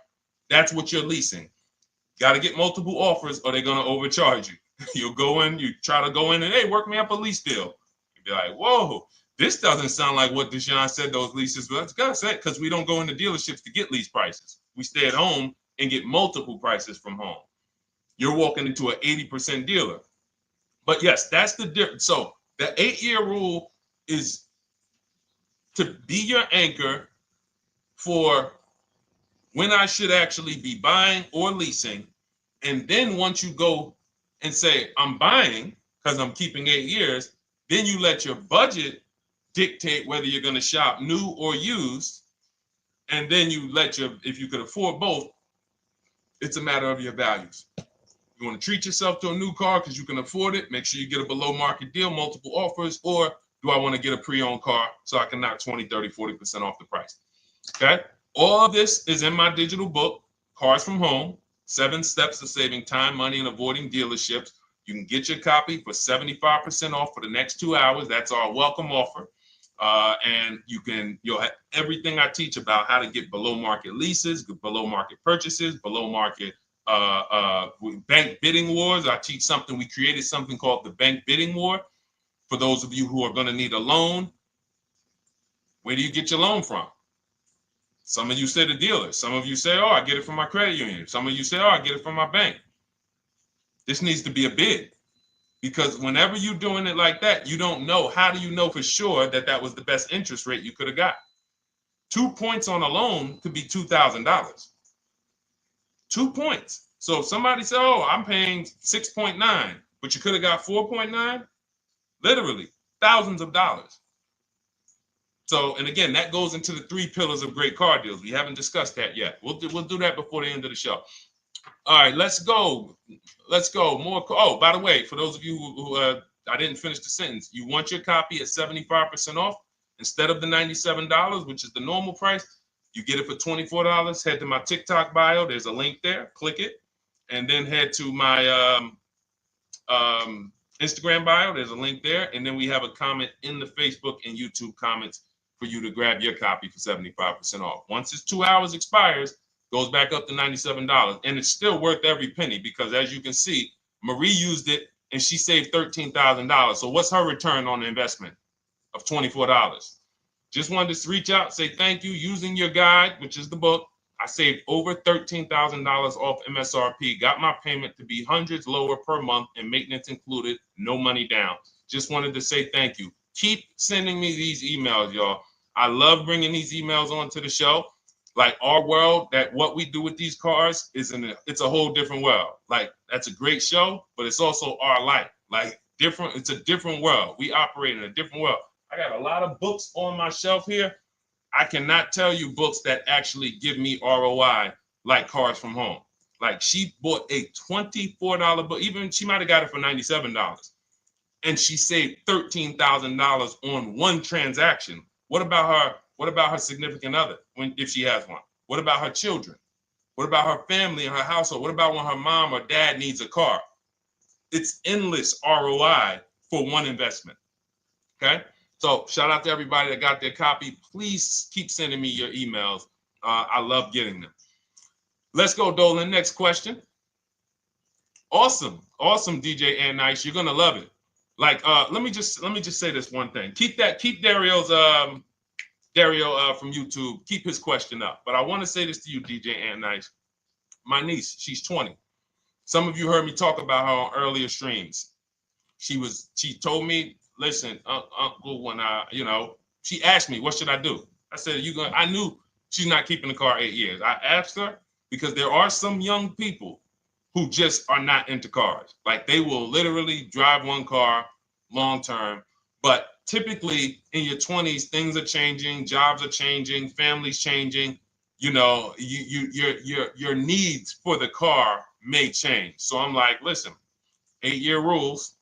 [SPEAKER 1] That's what you're leasing. Got to get multiple offers or they're going to overcharge you. You'll go in, you try to go in and, hey, work me up a lease deal. You'll be like, whoa, this doesn't sound like what Deshone said those leases were. It's got to say, because we don't go into dealerships to get lease prices. We stay at home and get multiple prices from home. You're walking into an 80% dealer. But yes, that's the difference. So the 8-year rule is to be your anchor for when I should actually be buying or leasing. And then once you go and say, I'm buying because I'm keeping 8 years, then you let your budget dictate whether you're going to shop new or used. And then you if you could afford both, it's a matter of your values. You want to treat yourself to a new car because you can afford it, make sure you get a below market deal, multiple offers, or do I want to get a pre-owned car so I can knock 20, 30, 40% off the price? Okay. All of this is in my digital book, Cars from Home, 7 Steps to Saving Time, Money, and Avoiding Dealerships. You can get your copy for 75% off for the next 2 hours. That's our welcome offer. And you'll have everything I teach about how to get below market leases, below market purchases, below market bank bidding wars. We created something called the bank bidding war. For those of you who are going to need a loan, where do you get your loan from? Some of you say the dealer. Some of you say, oh, I get it from my credit union. Some of you say, oh, I get it from my bank. This needs to be a bid. Because whenever you're doing it like that, you don't know. How do you know for sure that that was the best interest rate you could have got? 2 points on a loan could be $2,000. 2 points. So if somebody said, oh, I'm paying 6.9, but you could have got 4.9, literally thousands of dollars. So, and again, that goes into the 3 pillars of great car deals. We haven't discussed that yet. We'll do that before the end of the show. All right, let's go. More. Oh, by the way, for those of you who I didn't finish the sentence, you want your copy at 75% off instead of the $97, which is the normal price. You get it for $24. Head to my TikTok bio. There's a link there. Click it, and then head to my Instagram bio. There's a link there, and then we have a comment in the Facebook and YouTube comments for you to grab your copy for 75% off. Once it's 2 hours expires, goes back up to $97, and it's still worth every penny because, as you can see, Marie used it and she saved $13,000. So what's her return on the investment of $24? Just wanted to reach out, say thank you. Using your guide, which is the book, I saved over $13,000 off MSRP, got my payment to be hundreds lower per month and maintenance included, no money down. Just wanted to say thank you. Keep sending me these emails, y'all. I love bringing these emails onto the show. Like our world, that what we do with these cars it's a whole different world. Like that's a great show, but it's also our life. Like different, it's a different world. We operate in a different world. I got a lot of books on my shelf here. I cannot tell you books that actually give me ROI like Cars from Home. Like she bought a $24 book, even she might have got it for $97. And she saved $13,000 on one transaction. What about her? What about her significant other if she has one? What about her children? What about her family and her household? What about when her mom or dad needs a car? It's endless ROI for one investment. Okay. So shout out to everybody that got their copy. Please keep sending me your emails. I love getting them. Let's go, Dolan. Next question. Awesome, DJ Nice. You're gonna love it. Like, let me just say this one thing. Keep Dario's Dario from YouTube, keep his question up. But I want to say this to you, DJ Nice. My niece, she's 20. Some of you heard me talk about her on earlier streams. She told me, listen, Uncle, when she asked me, what should I do? I said, I knew she's not keeping the car 8 years. I asked her because there are some young people who just are not into cars. Like they will literally drive one car long term. But typically in your 20s, things are changing, jobs are changing, families changing. Your needs for the car may change. So I'm like, listen, 8-year rules.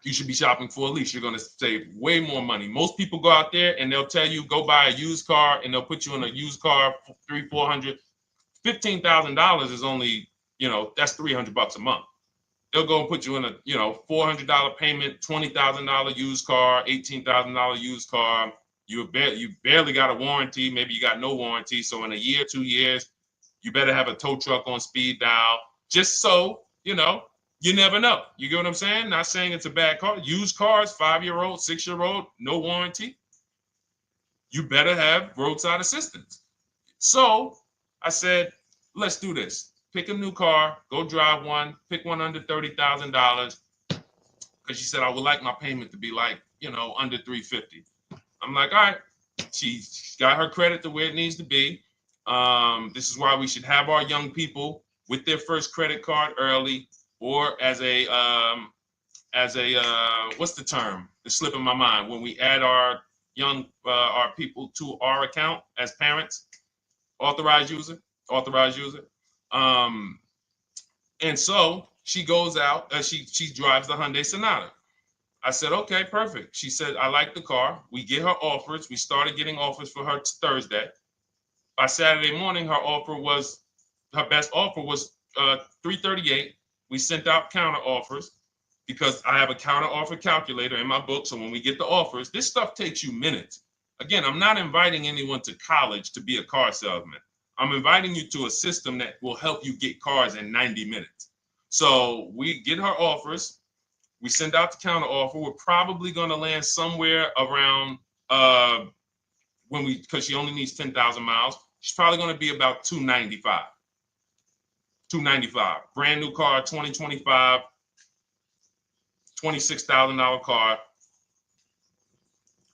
[SPEAKER 1] You should be shopping for a lease. You're going to save way more money. Most people go out there and they'll tell you go buy a used car, and they'll put you in a used car for $300, $400, $15,000 is only, that's $300 a month. They'll go and put you in a, $400 payment, $20,000 used car, $18,000 used car. You barely got a warranty. Maybe you got no warranty. So in a year, 2 years, you better have a tow truck on speed dial, just so, you never know. You get what I'm saying? Not saying it's a bad car. Used cars, 5-year-old, 6-year-old, no warranty. You better have roadside assistance. So I said, let's do this. Pick a new car, go drive one, pick one under $30,000. Because she said, I would like my payment to be like, under $350. I'm like, all right. She's got her credit to where it needs to be. This is why we should have our young people with their first credit card early, or as a what's the term? It's slipping my mind. When we add our our people to our account as parents, authorized user. And so she goes out, she drives the Hyundai Sonata. I said, okay, perfect. She said, I like the car. We get her offers. We started getting offers for her Thursday. By Saturday morning, her best offer was $338. We sent out counter offers because I have a counter offer calculator in my book. So when we get the offers, this stuff takes you minutes. Again, I'm not inviting anyone to college to be a car salesman. I'm inviting you to a system that will help you get cars in 90 minutes. So we get her offers. We send out the counter offer. We're probably going to land somewhere around because she only needs 10,000 miles. She's probably going to be about $295. Brand new car, 2025, $26,000 car.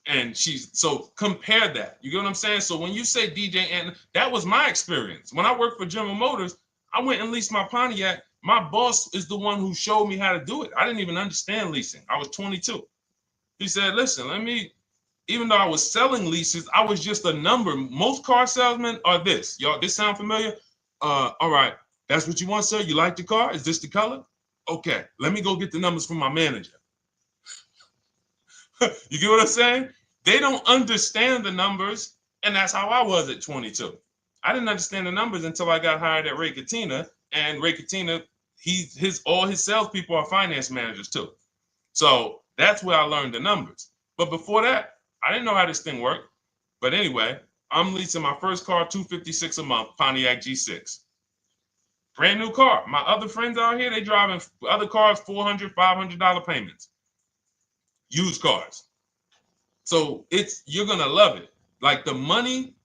[SPEAKER 1] And so compare that. You get what I'm saying? So when you say DJ, and that was my experience. When I worked for General Motors, I went and leased my Pontiac. My boss is the one who showed me how to do it. I didn't even understand leasing. I was 22. He said, listen, even though I was selling leases, I was just a number. Most car salesmen are this. Y'all, this sound familiar? All right, that's what you want, sir? You like the car? Is this the color? Okay, let me go get the numbers from my manager. You get what I'm saying? They don't understand the numbers, and that's how I was at 22. I didn't understand the numbers until I got hired at Ray Katina, and Ray Katina, all his salespeople are finance managers too. So that's where I learned the numbers. But before that, I didn't know how this thing worked. But anyway, I'm leasing my first car, $256 a month, Pontiac G6. Brand new car. My other friends out here, they driving other cars, $400, $500 payments. Used cars. So you're gonna love it. Like the money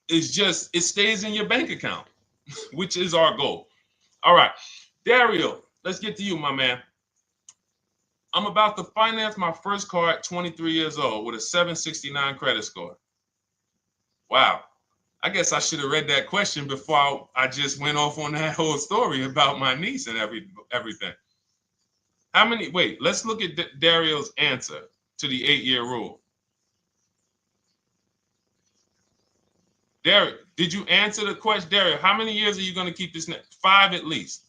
[SPEAKER 1] is it stays in your bank account, which is our goal. All right, Dario, let's get to you, my man. I'm about to finance my first car at 23 years old with a 769 credit score. Wow. I guess I should have read that question before I just went off on that whole story about my niece and everything. Let's look at Dario's answer to the 8-year rule. Dario, did you answer the question? Dario, how many years are you going to keep this? 5 at least.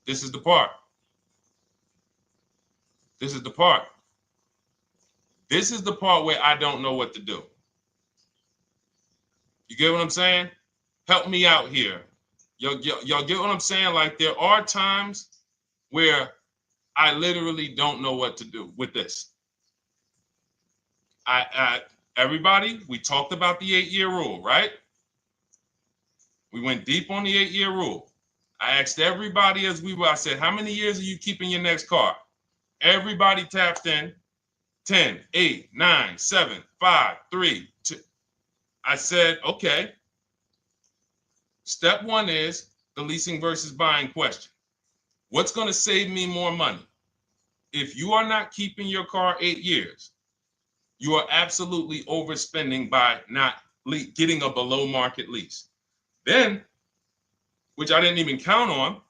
[SPEAKER 1] This is the part. This is the part where I don't know what to do. You get what I'm saying? Help me out here. Y'all get what I'm saying? Like there are times where I literally don't know what to do with this. Everybody, we talked about the 8-year rule, right? We went deep on the 8-year rule. I asked everybody I said, how many years are you keeping your next car? Everybody tapped in. 10, 8, 9, 7, 5, 3, 2. I said, okay. Step 1 is the leasing versus buying question. What's going to save me more money? If you are not keeping your car 8 years, you are absolutely overspending by not getting a below market lease. Then, which I didn't even count on,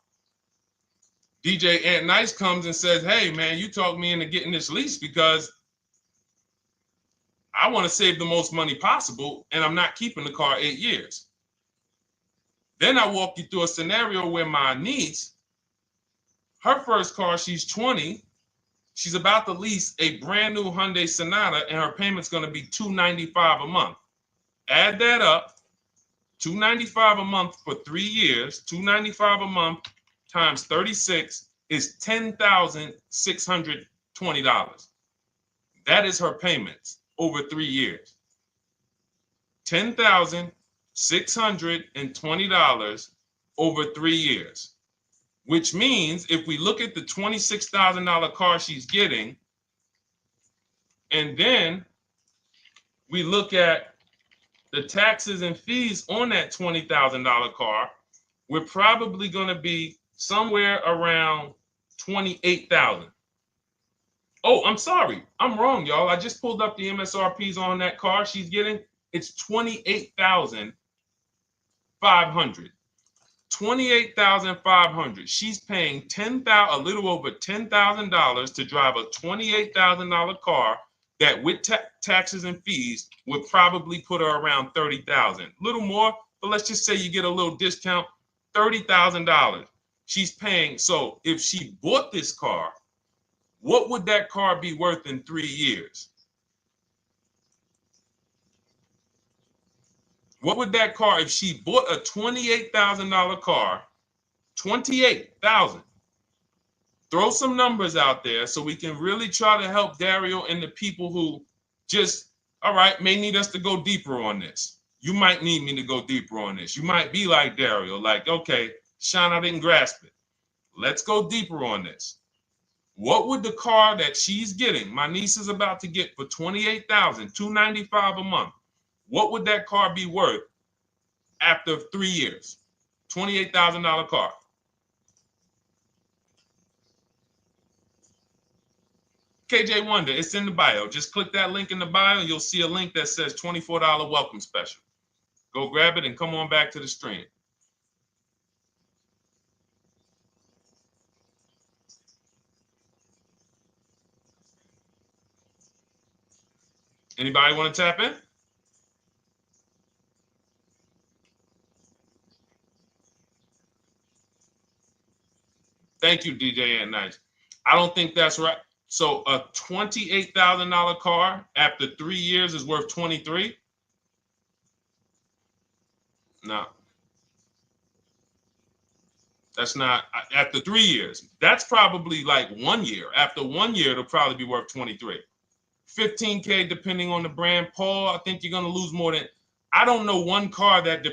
[SPEAKER 1] DJ Ant Nice comes and says, hey, man, you talked me into getting this lease because I want to save the most money possible, and I'm not keeping the car 8 years. Then I walk you through a scenario where my niece, her first car, she's 20. She's about to lease a brand new Hyundai Sonata, and her payment's going to be $295 a month. Add that up, $295 a month for 3 years, $295 a month times 36 is $10,620. That is her payments over 3 years. $10,620 over 3 years. Which means if we look at the $26,000 car she's getting, and then we look at the taxes and fees on that $20,000 car, we're probably going to be somewhere around $28,000. Oh, I'm sorry. I'm wrong, y'all. I just pulled up the MSRPs on that car she's getting. It's $28,500. $28,500. She's paying a little over $10,000 to drive a $28,000 car that with taxes and fees would probably put her around $30,000. A little more, but let's just say you get a little discount, $30,000. She's paying. So if she bought this car, what would that car be worth in 3 years? What would that car, if she bought a $28,000 car, $28,000? Throw some numbers out there so we can really try to help Dario and the people who just, all right, may need us to go deeper on this. You might need me to go deeper on this. You might be like Dario, like, okay, Sean, I didn't grasp it. Let's go deeper on this. What would the car that she's getting, my niece is about to get for $28,000, $295 a month, what would that car be worth after 3 years? $28,000 car. KJ Wonder, it's in the bio. Just click that link in the bio. You'll see a link that says $24 welcome special. Go grab it and come on back to the stream. Anybody want to tap in? Thank you, DJ and Nice. I don't think that's right. So a $28,000 car after 3 years is worth 23? No. That's not after 3 years. That's probably like 1 year. After 1 year, it'll probably be worth 23. 15K depending on the brand. Paul, I think you're gonna lose more than. I don't know one car that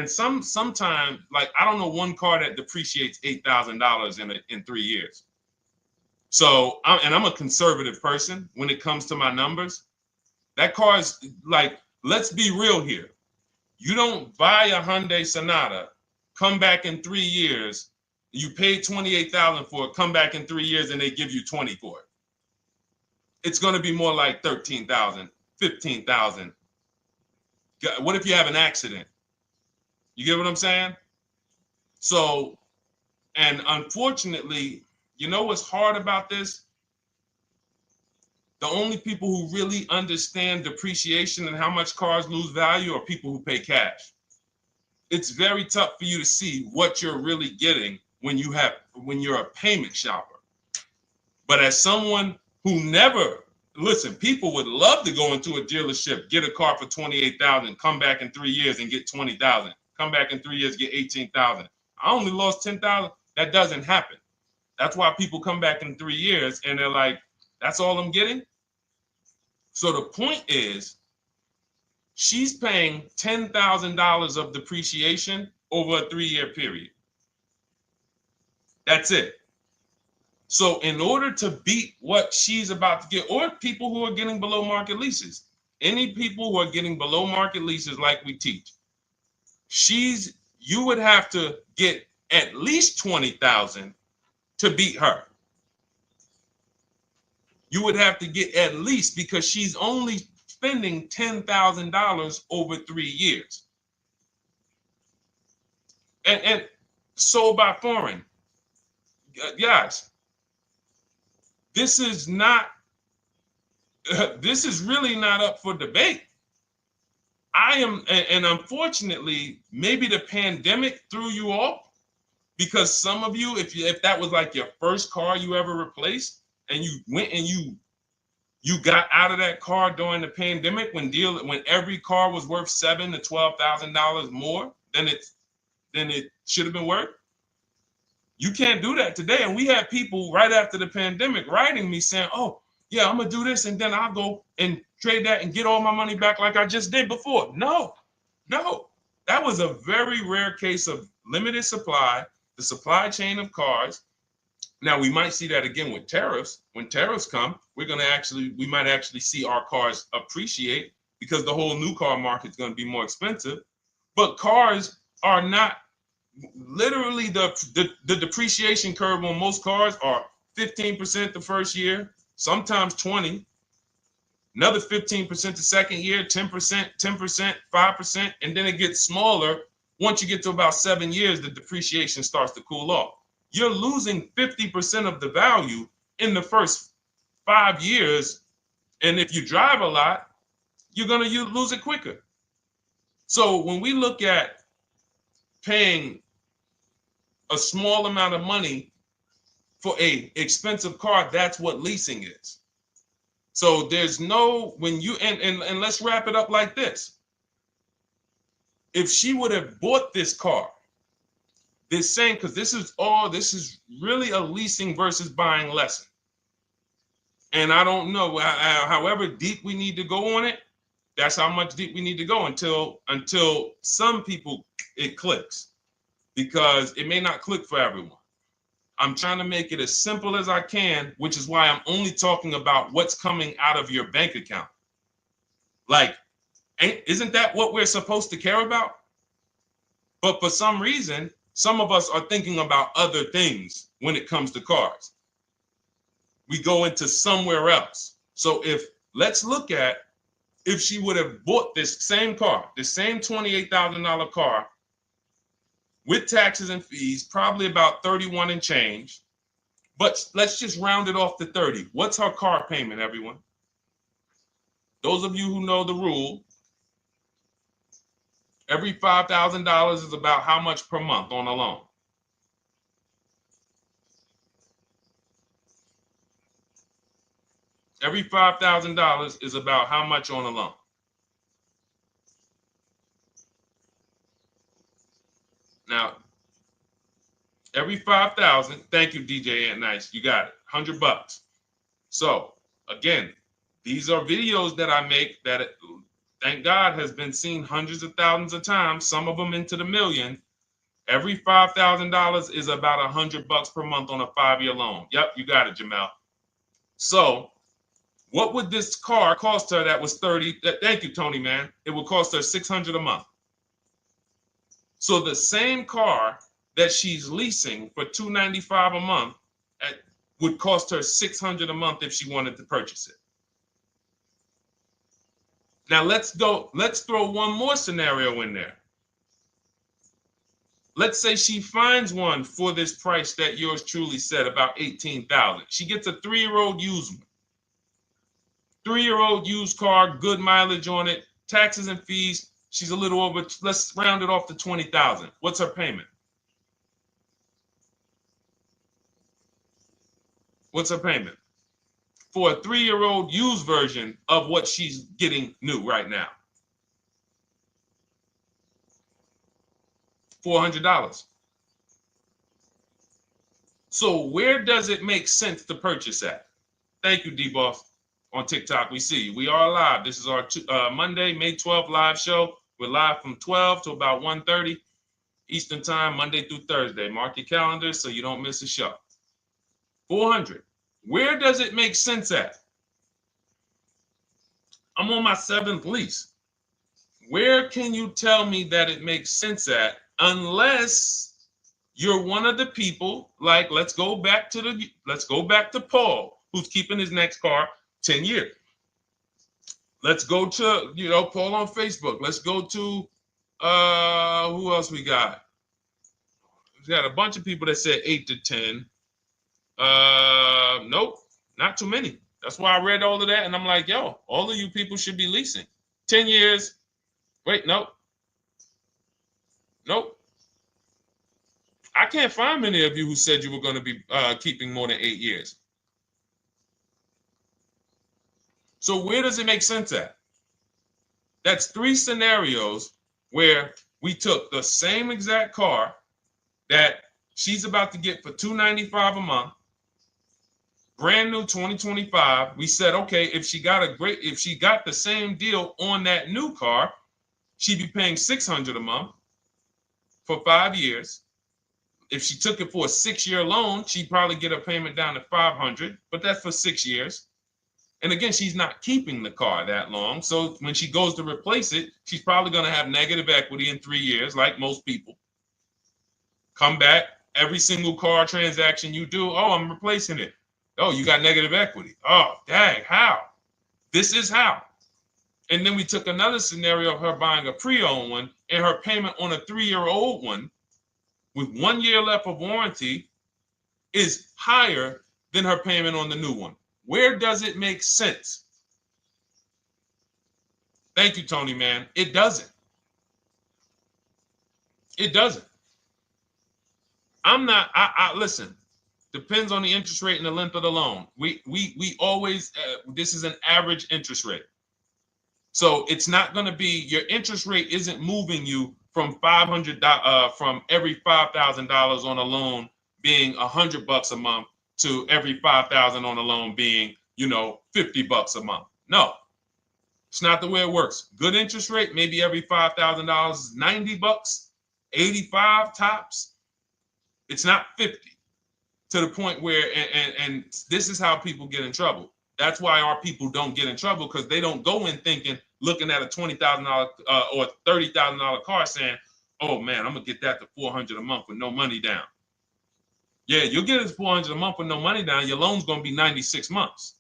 [SPEAKER 1] sometimes like I don't know one car that depreciates $8,000 in 3 years. So I'm a conservative person when it comes to my numbers. That car is like, let's be real here. You don't buy a Hyundai Sonata, come back in 3 years, you paid $28,000 for it, come back in 3 years and they give you 20 for it. It's going to be more like 13,000, 15,000. What if you have an accident? You get what I'm saying? So, and unfortunately, you know what's hard about this? The only people who really understand depreciation and how much cars lose value are people who pay cash. It's very tough for you to see what you're really getting when you're a payment shopper. But as someone who never, listen, people would love to go into a dealership, get a car for $28,000, come back in 3 years and get $20,000, come back in 3 years, get $18,000. I only lost $10,000. That doesn't happen. That's why people come back in 3 years and they're like, that's all I'm getting. So the point is, she's paying $10,000 of depreciation over a 3-year period. That's it. So in order to beat what she's about to get, or people who are getting below market leases, any people who are getting below market leases like we teach, you would have to get at least 20,000 to beat her. You would have to get at least, because she's only spending $10,000 over 3 years. And sold by foreign. Guys, this is not, this is really not up for debate. And unfortunately, maybe the pandemic threw you off, because some of you, if that was like your first car you ever replaced, and you went and you got out of that car during the pandemic when every car was worth $7,000 to $12,000 more than it should have been worth. You can't do that today. And we had people right after the pandemic writing me saying, "Oh, yeah, I'm gonna do this, and then I'll go and trade that and get all my money back like I just did before." No, that was a very rare case of limited supply, the supply chain of cars. Now we might see that again with tariffs. When tariffs come, we might actually see our cars appreciate, because the whole new car market is going to be more expensive. But cars are not, literally the depreciation curve on most cars are 15% the first year, sometimes 20, another 15% the second year, 10%, 10%, 5%, and then it gets smaller. Once you get to about 7 years, the depreciation starts to cool off. You're losing 50% of the value in the first 5 years. And if you drive a lot, you're going to lose it quicker. So when we look at paying a small amount of money for a expensive car, that's what leasing is. So there's no, when you, and let's wrap it up like this. If she would have bought this car, this same, because this is really a leasing versus buying lesson. And I don't know, however deep we need to go on it, that's how much deep we need to go until some people it clicks, because it may not click for everyone. I'm trying to make it as simple as I can, which is why I'm only talking about what's coming out of your bank account. Like, isn't that what we're supposed to care about? But for some reason, some of us are thinking about other things when it comes to cars. We go into somewhere else. So let's look at if she would have bought this same car, the same $28,000 car with taxes and fees, probably about 31 and change. But let's just round it off to 30. What's her car payment, everyone? Those of you who know the rule, every $5,000 is about how much per month on a loan? Every $5,000 is about how much on a loan? Now, every 5,000, thank you, DJ Ant Nice, you got it, $100. So again, these are videos that I make that, thank God, has been seen hundreds of thousands of times, some of them into the million. Every $5,000 is about $100 per month on a 5-year loan. Yep, you got it, Jamel. So what would this car cost her that was 30? Thank you, Tony, man. It would cost her $600 a month. So the same car that she's leasing for $295 a month would cost her $600 a month if she wanted to purchase it. Now let's throw one more scenario in there. Let's say she finds one for this price that yours truly said, about $18,000. She gets a 3-year-old used one. 3-year-old used car, good mileage on it, taxes and fees. She's a little over, let's round it off to $20,000. What's her payment? What's her payment? For a 3-year-old used version of what she's getting new right now. $400. So where does it make sense to purchase at? Thank you, D-Boss. On TikTok, we see you. We are live. This is our Monday, May 12th live show. We're live from 12 to about 1:30 Eastern time, Monday through Thursday. Mark your calendar so you don't miss a show. 400. Where does it make sense at? I'm on my 7th lease. Where can you tell me that it makes sense at, unless you're one of the people, like, let's go back to Paul, who's keeping his next car 10 years. Let's go to, Paul on Facebook. Let's go to, who else we got? We got a bunch of people that said 8 to 10. Nope, not too many. That's why I read all of that, and I'm like, yo, all of you people should be leasing 10 years. Wait, nope. I can't find many of you who said you were going to be keeping more than 8 years. So where does it make sense at? That's 3 scenarios where we took the same exact car that she's about to get for $295 a month, brand new 2025. We said, okay, if she got the same deal on that new car, she'd be paying $600 a month for 5 years. If she took it for a 6-year loan, she'd probably get a payment down to $500, but that's for 6 years. And again, she's not keeping the car that long. So when she goes to replace it, she's probably going to have negative equity in 3 years, like most people. Come back, every single car transaction you do, oh, I'm replacing it. Oh, you got negative equity. Oh, dang, how? This is how. And then we took another scenario of her buying a pre-owned one, and her payment on a 3-year-old one with 1 year left of warranty is higher than her payment on the new one. Where does it make sense? Thank you, Tony, man. It doesn't. It doesn't. Listen, depends on the interest rate and the length of the loan. We always, this is an average interest rate. So it's not going to be, your interest rate isn't moving you from from every $5,000 on a loan being $100 a month to every $5,000 on a loan being, $50 a month. No, it's not the way it works. Good interest rate, maybe every $5,000 is $90, 85 tops. It's not 50, to the point where, and this is how people get in trouble. That's why our people don't get in trouble, because they don't go in looking at a $20,000 or $30,000 car saying, oh man, I'm gonna get that to $400 a month with no money down. Yeah, you'll get it to $400 a month with no money down. Your loan's gonna be 96 months.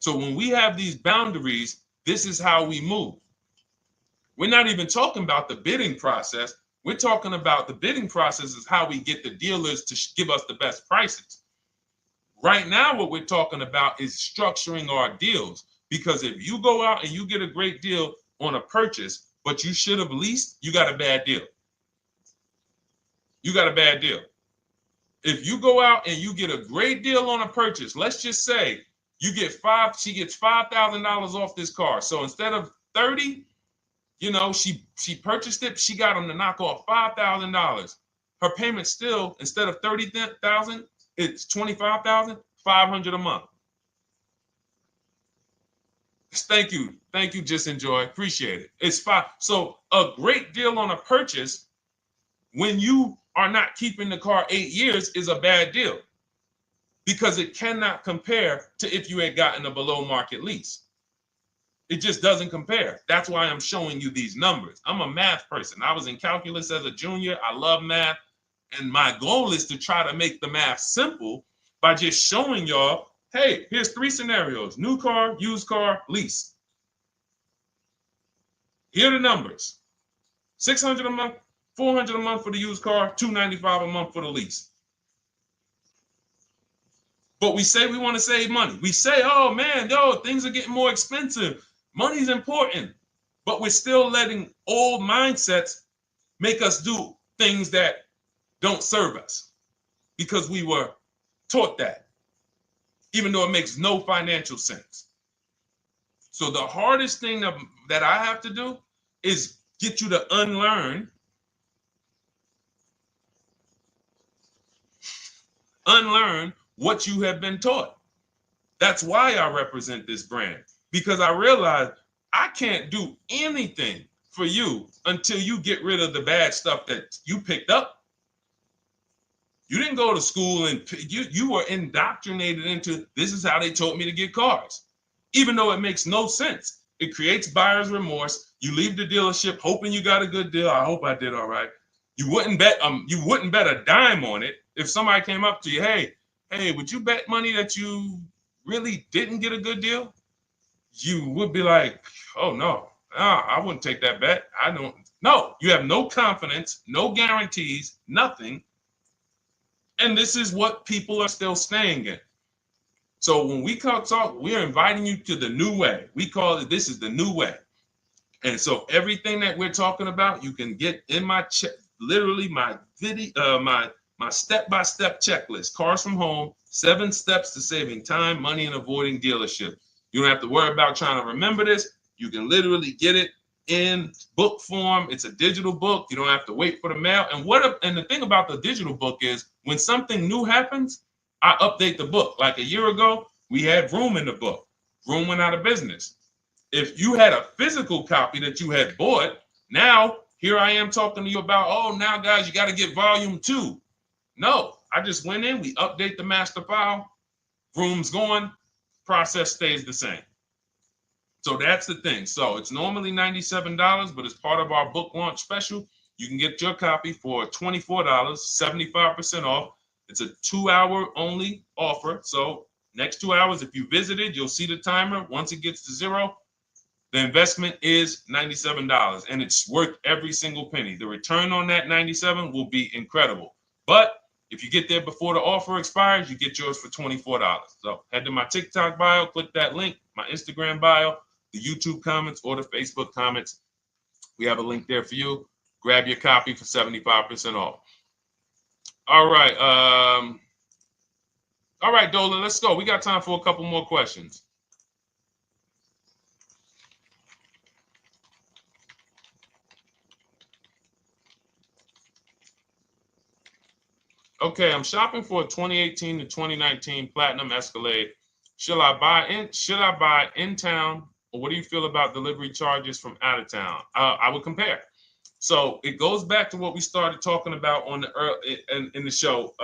[SPEAKER 1] So when we have these boundaries, this is how we move. We're not even talking about the bidding process. We're talking about the bidding process is how we get the dealers to give us the best prices. Right now, what we're talking about is structuring our deals. Because if you go out and you get a great deal on a purchase, but you should have leased, you got a bad deal. You got a bad deal. If you go out and you get a great deal on a purchase, let's just say she gets $5,000 off this car. So instead of 30, she purchased it, she got them to knock off $5,000. Her payment still, instead of $30,000, it's $25,000, $500 a month. Thank you, Just Enjoy, appreciate it. It's fine. So a great deal on a purchase, when you are not keeping the car 8 years, is a bad deal, because it cannot compare to if you had gotten a below market lease. It just doesn't compare. That's why I'm showing you these numbers. I'm a math person. I was in calculus as a junior. I love math. And my goal is to try to make the math simple by just showing y'all, hey, here's 3 scenarios: new car, used car, lease. Here are the numbers: $600 a month, $400 a month for the used car, $295 a month for the lease. But we say we want to save money. We say, oh man, things are getting more expensive. Money's important. But we're still letting old mindsets make us do things that don't serve us, because we were taught that, even though it makes no financial sense. So the hardest thing that I have to do is get you to unlearn what you have been taught. That's why I represent this brand, because I realize I can't do anything for you until you get rid of the bad stuff that you picked up. You didn't go to school and you were indoctrinated into, this is how they taught me to get cars, even though it makes no sense. It creates buyer's remorse. You leave the dealership hoping you got a good deal. I hope I did all right. You wouldn't bet a dime on it. If somebody came up to you, hey, would you bet money that you really didn't get a good deal? You would be like, oh no, I wouldn't take that bet. I don't. No, you have no confidence, no guarantees, nothing. And this is what people are still staying in. So when we talk, we're inviting you to the new way. We call it, this is the new way. And so everything that we're talking about, you can get in my literally my video, my step-by-step checklist. Cars from Home, 7 steps to saving time, money, and avoiding dealership. You don't have to worry about trying to remember this. You can literally get it in book form. It's a digital book. You don't have to wait for the mail. And the thing about the digital book is when something new happens, I update the book. Like a year ago, we had Vroom in the book. Vroom went out of business. If you had a physical copy that you had bought, now here I am talking to you about, oh, now guys, you got to get volume 2. No, I just went in, we update the master file, Vroom's going, process stays the same. So that's the thing. So it's normally $97, but as part of our book launch special, you can get your copy for $24, 75% off. It's a 2-hour only offer. So next 2 hours, if you visited, you'll see the timer. Once it gets to 0, the investment is $97, and it's worth every single penny. The return on that $97 will be incredible. But if you get there before the offer expires, you get yours for $24. So head to my TikTok bio, click that link, my Instagram bio, the YouTube comments, or the Facebook comments. We have a link there for you. Grab your copy for 75% off. All right. All right, Dolan, let's go. We got time for a couple more questions. Okay, I'm shopping for a 2018 to 2019 Platinum Escalade. Should I buy in town, or what do you feel about delivery charges from out of town? I would compare. So it goes back to what we started talking about on the in the show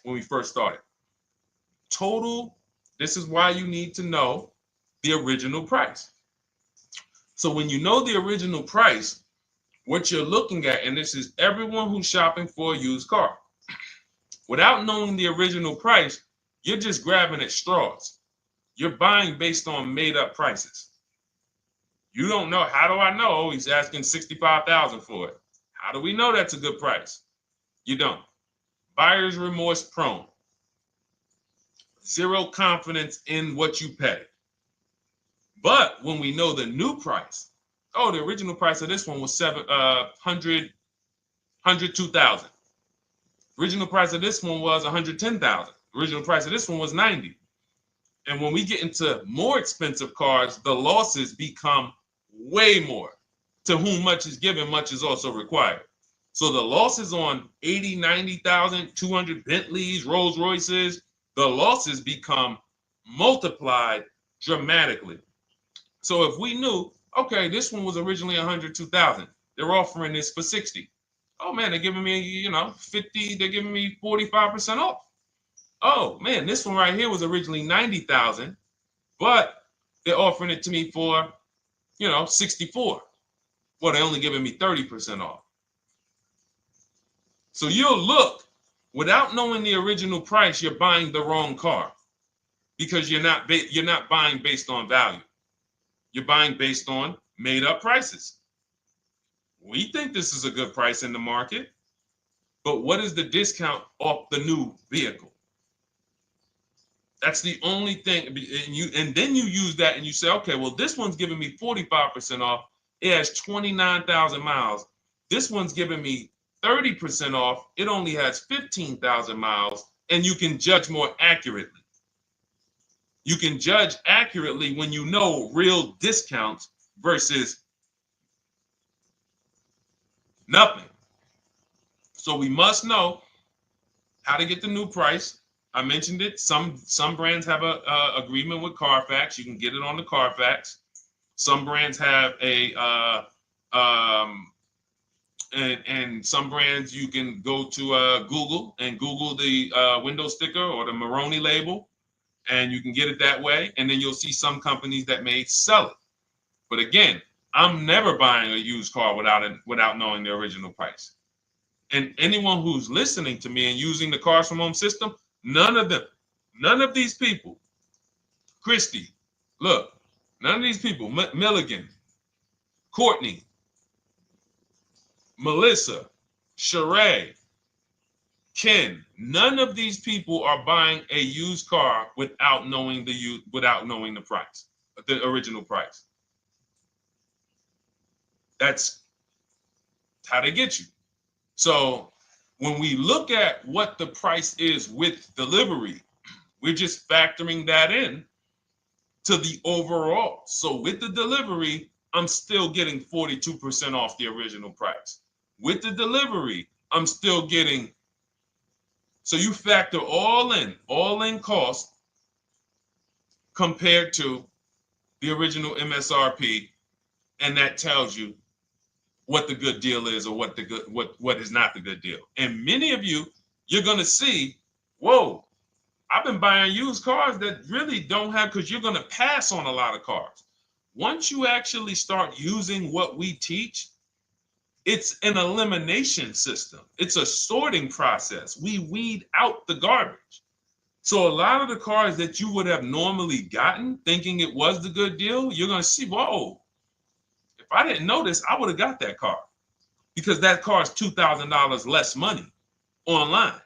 [SPEAKER 1] when we first started. Total. This is why you need to know the original price. So when you know the original price, what you're looking at, and this is everyone who's shopping for a used car. Without knowing the original price, you're just grabbing at straws. You're buying based on made up prices. You don't know. How do I know he's asking $65,000 for it? How do we know that's a good price? You don't. Buyer's remorse prone. Zero confidence in what you pay. But when we know the new price, oh, the original price of this one was $102,000. Original price of this one was $110,000. Original price of this one was $90,000. And when we get into more expensive cars, the losses become way more. To whom much is given, much is also required. So the losses on 80, 90,000, 200 Bentleys, Rolls Royces, the losses become multiplied dramatically. So if we knew, okay, this one was originally $102,000, they're offering this for $60,000. Oh man, they're giving me, 50, they're giving me 45% off. Oh man, this one right here was originally $90,000, but they're offering it to me for, $64,000. Well, they're only giving me 30% off. So you'll look, without knowing the original price, you're buying the wrong car because you're not buying based on value. You're buying based on made up prices. We think this is a good price in the market, but what is the discount off the new vehicle? That's the only thing. And then you use that and you say, okay, well, this one's giving me 45% off. It has 29,000 miles. This one's giving me 30% off. It only has 15,000 miles, and you can judge more accurately. You can judge accurately when you know real discounts versus nothing. So we must know how to get the new price. I mentioned it. Some brands have a agreement with Carfax. You can get it on the Carfax. Some brands have and some brands you can go to Google and Google the window sticker or the Maroney label, and you can get it that way. And then you'll see some companies that may sell it. But again, I'm never buying a used car without knowing the original price. And anyone who's listening to me and using the Cars from Home system, none of these people, Christy, look, none of these people, Milligan, Courtney, Melissa, Sheree, Ken, none of these people are buying a used car without knowing the price, the original price. That's how they get you. So when we look at what the price is with delivery, we're just factoring that in to the overall. So with the delivery, I'm still getting 42% off the original price. With the delivery, I'm still getting, so you factor all in cost compared to the original MSRP, and that tells you what the good deal is or what is not the good deal. And many of you, you're gonna see, whoa, I've been buying used cars that really don't have, because you're gonna pass on a lot of cars. Once you actually start using what we teach, it's an elimination system. It's a sorting process. We weed out the garbage. So a lot of the cars that you would have normally gotten thinking it was the good deal, you're gonna see, whoa, if I didn't know this, I would have got that car, because that car is $2,000 less money online.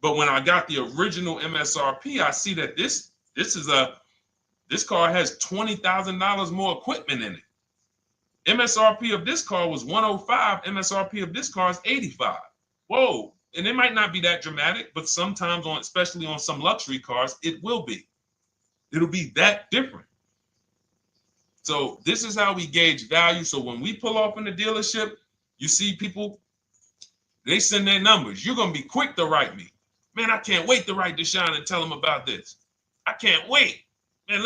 [SPEAKER 1] But when I got the original MSRP, I see that this car has $20,000 more equipment in it. MSRP of this car was 105. MSRP of this car is 85. Whoa. And it might not be that dramatic, but sometimes especially on some luxury cars, it will be. It'll be that different. So this is how we gauge value. So when we pull off in the dealership, you see people, they send their numbers. You're going to be quick to write me. Man, I can't wait to write Deshone and tell him about this. I can't wait. Man,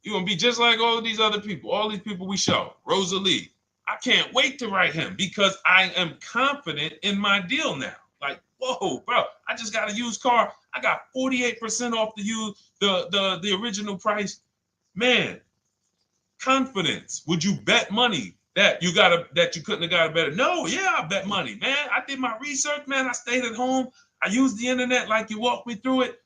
[SPEAKER 1] you're going to be just like all these other people, all these people we show. Rosalie, I can't wait to write him because I am confident in my deal now. Like, whoa, bro, I just got a used car. I got 48% off the original price. Man, confidence. Would you bet money that you couldn't have got a better? No, yeah, I bet money, man. I did my research, man. I stayed at home. I used the internet like you walked me through it.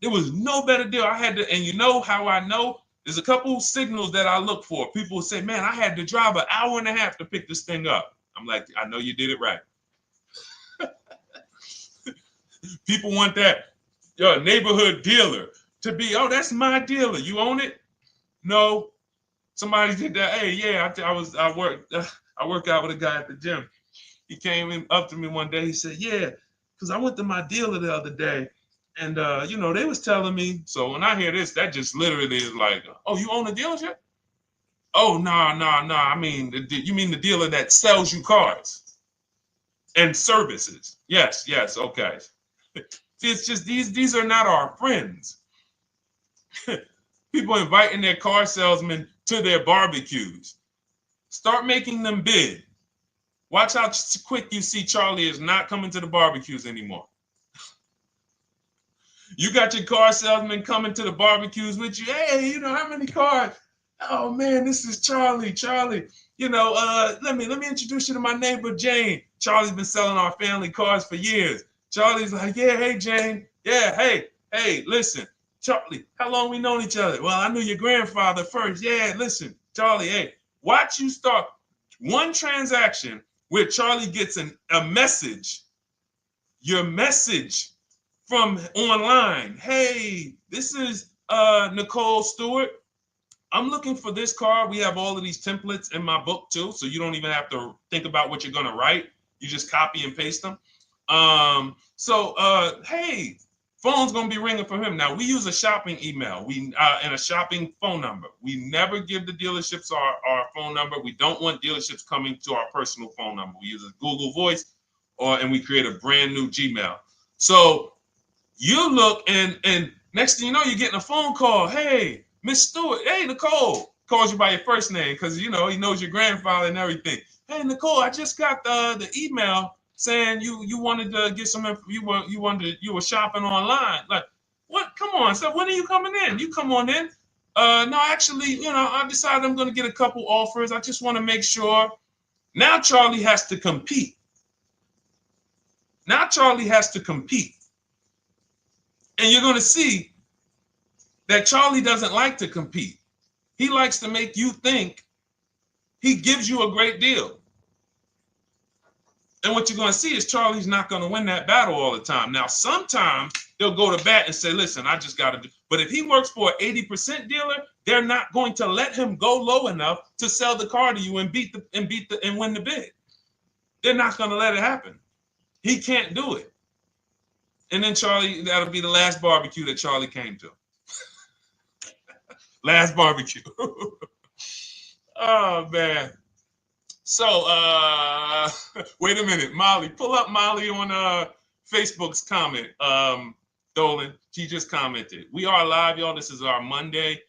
[SPEAKER 1] There was no better deal. I had to, and you know how I know? There's a couple signals that I look for. People will say, man, I had to drive an hour and a half to pick this thing up. I'm like, I know you did it right. People want that neighborhood dealer to be, oh, that's my dealer. You own it? No. Somebody did that. Hey, yeah, I work out with a guy at the gym. He came up to me one day. He said, yeah, because I went to my dealer the other day. And, they was telling me. So when I hear this, that just literally is like, oh, you own a dealership? Oh, no. I mean, you mean the dealer that sells you cars and services? Yes. Okay. See, it's just these are not our friends. People inviting their car salesmen to their barbecues. Start making them bid. Watch how quick you see Charlie is not coming to the barbecues anymore. You got your car salesman coming to the barbecues with you. Hey, how many cars? Oh man, this is Charlie. Charlie, let me introduce you to my neighbor Jane. Charlie's been selling our family cars for years. Charlie's like, yeah, hey Jane. Yeah, hey, listen, Charlie, how long we known each other? Well, I knew your grandfather first. Yeah, listen, Charlie, hey, watch you start one transaction where Charlie gets a message, your message from online. Hey, this is Nicole Stewart. I'm looking for this car. We have all of these templates in my book too, so you don't even have to think about what you're gonna write. You just copy and paste them. Hey, phone's gonna be ringing for him. Now we use a shopping email, and a shopping phone number. We never give the dealerships our phone number. We don't want dealerships coming to our personal phone number. We use a Google Voice, and we create a brand new Gmail. So you look, and next thing you know, you're getting a phone call. Hey, Miss Stewart. Hey, Nicole. Calls you by your first name because he knows your grandfather and everything. Hey, Nicole, I just got the email saying you wanted to get some info. You were shopping online. Like, what? Come on. So when are you coming in? You come on in. No, actually, I decided I'm going to get a couple offers. I just want to make sure. Now Charlie has to compete. Now Charlie has to compete. And you're going to see that Charlie doesn't like to compete. He likes to make you think he gives you a great deal. And what you're going to see is Charlie's not going to win that battle all the time. Now, sometimes they'll go to bat and say, listen, I just got to do. But if he works for an 80% dealer, they're not going to let him go low enough to sell the car to you and win the bid. They're not going to let it happen. He can't do it. And then Charlie, that'll be the last barbecue that Charlie came to. Last barbecue. Oh, man. So, wait a minute, Molly. Pull up Molly on Facebook's comment. Dolan, she just commented. We are live, y'all. This is our Monday,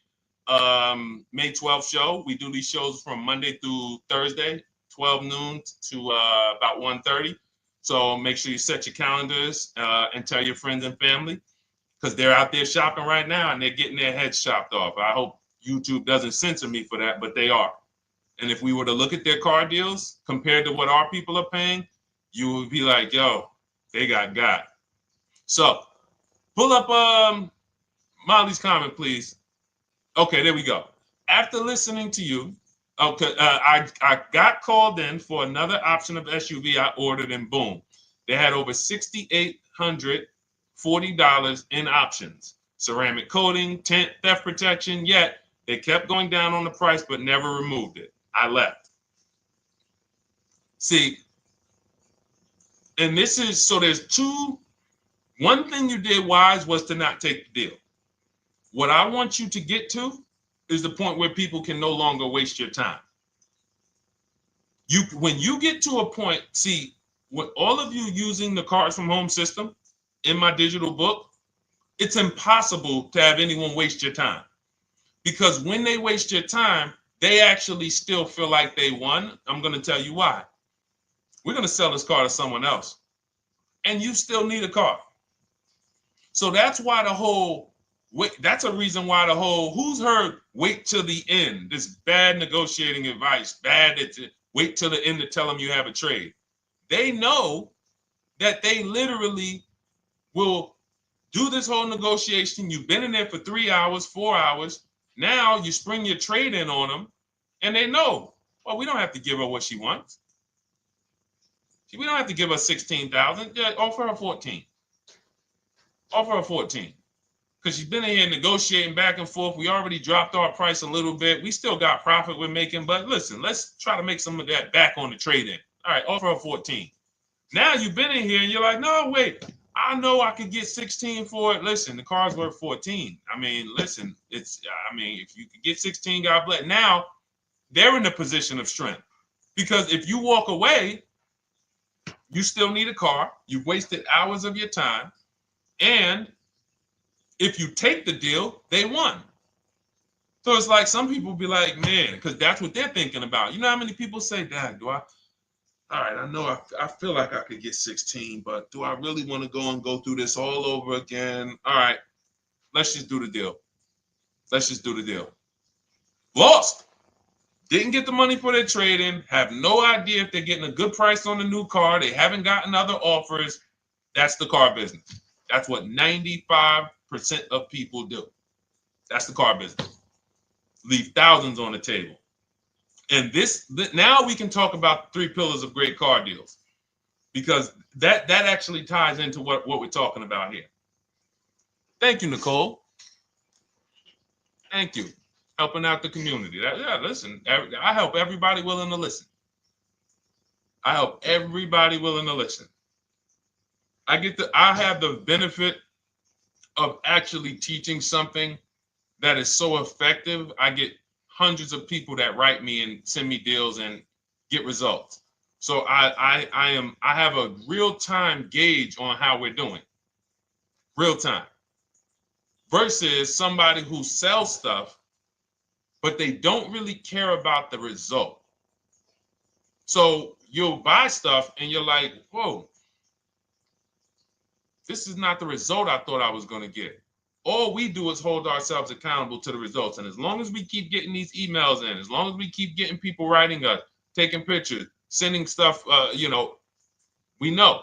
[SPEAKER 1] May 12th show. We do these shows from Monday through Thursday, 12 noon to about 1:30. So make sure you set your calendars and tell your friends and family, because they're out there shopping right now and they're getting their heads chopped off. I hope YouTube doesn't censor me for that, but they are. And if we were to look at their car deals compared to what our people are paying, you would be like, yo, they got. So pull up Molly's comment, please. Okay, there we go. After listening to you, okay, I got called in for another option of SUV I ordered, and boom, they had over $6,840 in options. Ceramic coating, tint, theft protection, yet they kept going down on the price but never removed it. I left. See, and this is, so there's one thing you did wise was to not take the deal. What I want you to get to is the point where people can no longer waste your time. When you get to a point, see, with all of you using the Cars from Home system in my digital book, it's impossible to have anyone waste your time. Because when they waste your time, they actually still feel like they won. I'm going to tell you why. We're going to sell this car to someone else, and you still need a car. So that's why that's a reason why who's heard wait till the end, this bad negotiating advice, wait till the end to tell them you have a trade. They know that they literally will do this whole negotiation. You've been in there for 3 hours, 4 hours. Now you spring your trade in on them, and they know, well, we don't have to give her what she wants. We don't have to give her 16,000. Yeah, offer her 14. Offer her 14. Because she's been in here negotiating back and forth. We already dropped our price a little bit. We still got profit we're making, but listen, let's try to make some of that back on the trade-in. All right, offer her 14. Now you've been in here and you're like, no, wait, I know I could get 16 for it. Listen, the car's worth 14. I mean, listen, if you could get 16, God bless. Now they're in a position of strength, because if you walk away, you still need a car. You've wasted hours of your time. And if you take the deal, they won. So it's like some people be like, man, because that's what they're thinking about. You know how many people say, Dad, all right, I know I feel like I could get 16, but do I really want to go through this all over again? All right, let's just do the deal. Lost. Didn't get the money for their trade-in, have no idea if they're getting a good price on the new car. They haven't gotten other offers. That's the car business. That's what 95% of people do. That's the car business. Leave thousands on the table. And now we can talk about the 3 pillars of great car deals, because that actually ties into what we're talking about here. Thank you, Nicole. Thank you. Helping out the community. Listen, I help everybody willing to listen. I have the benefit of actually teaching something that is so effective. I get hundreds of people that write me and send me deals and get results. So I have a real-time gauge on how we're doing. Real time. Versus somebody who sells stuff, but they don't really care about the result. So you'll buy stuff and you're like, whoa, this is not the result I thought I was going to get. All we do is hold ourselves accountable to the results. And as long as we keep getting these emails in, as long as we keep getting people writing us, taking pictures, sending stuff, we know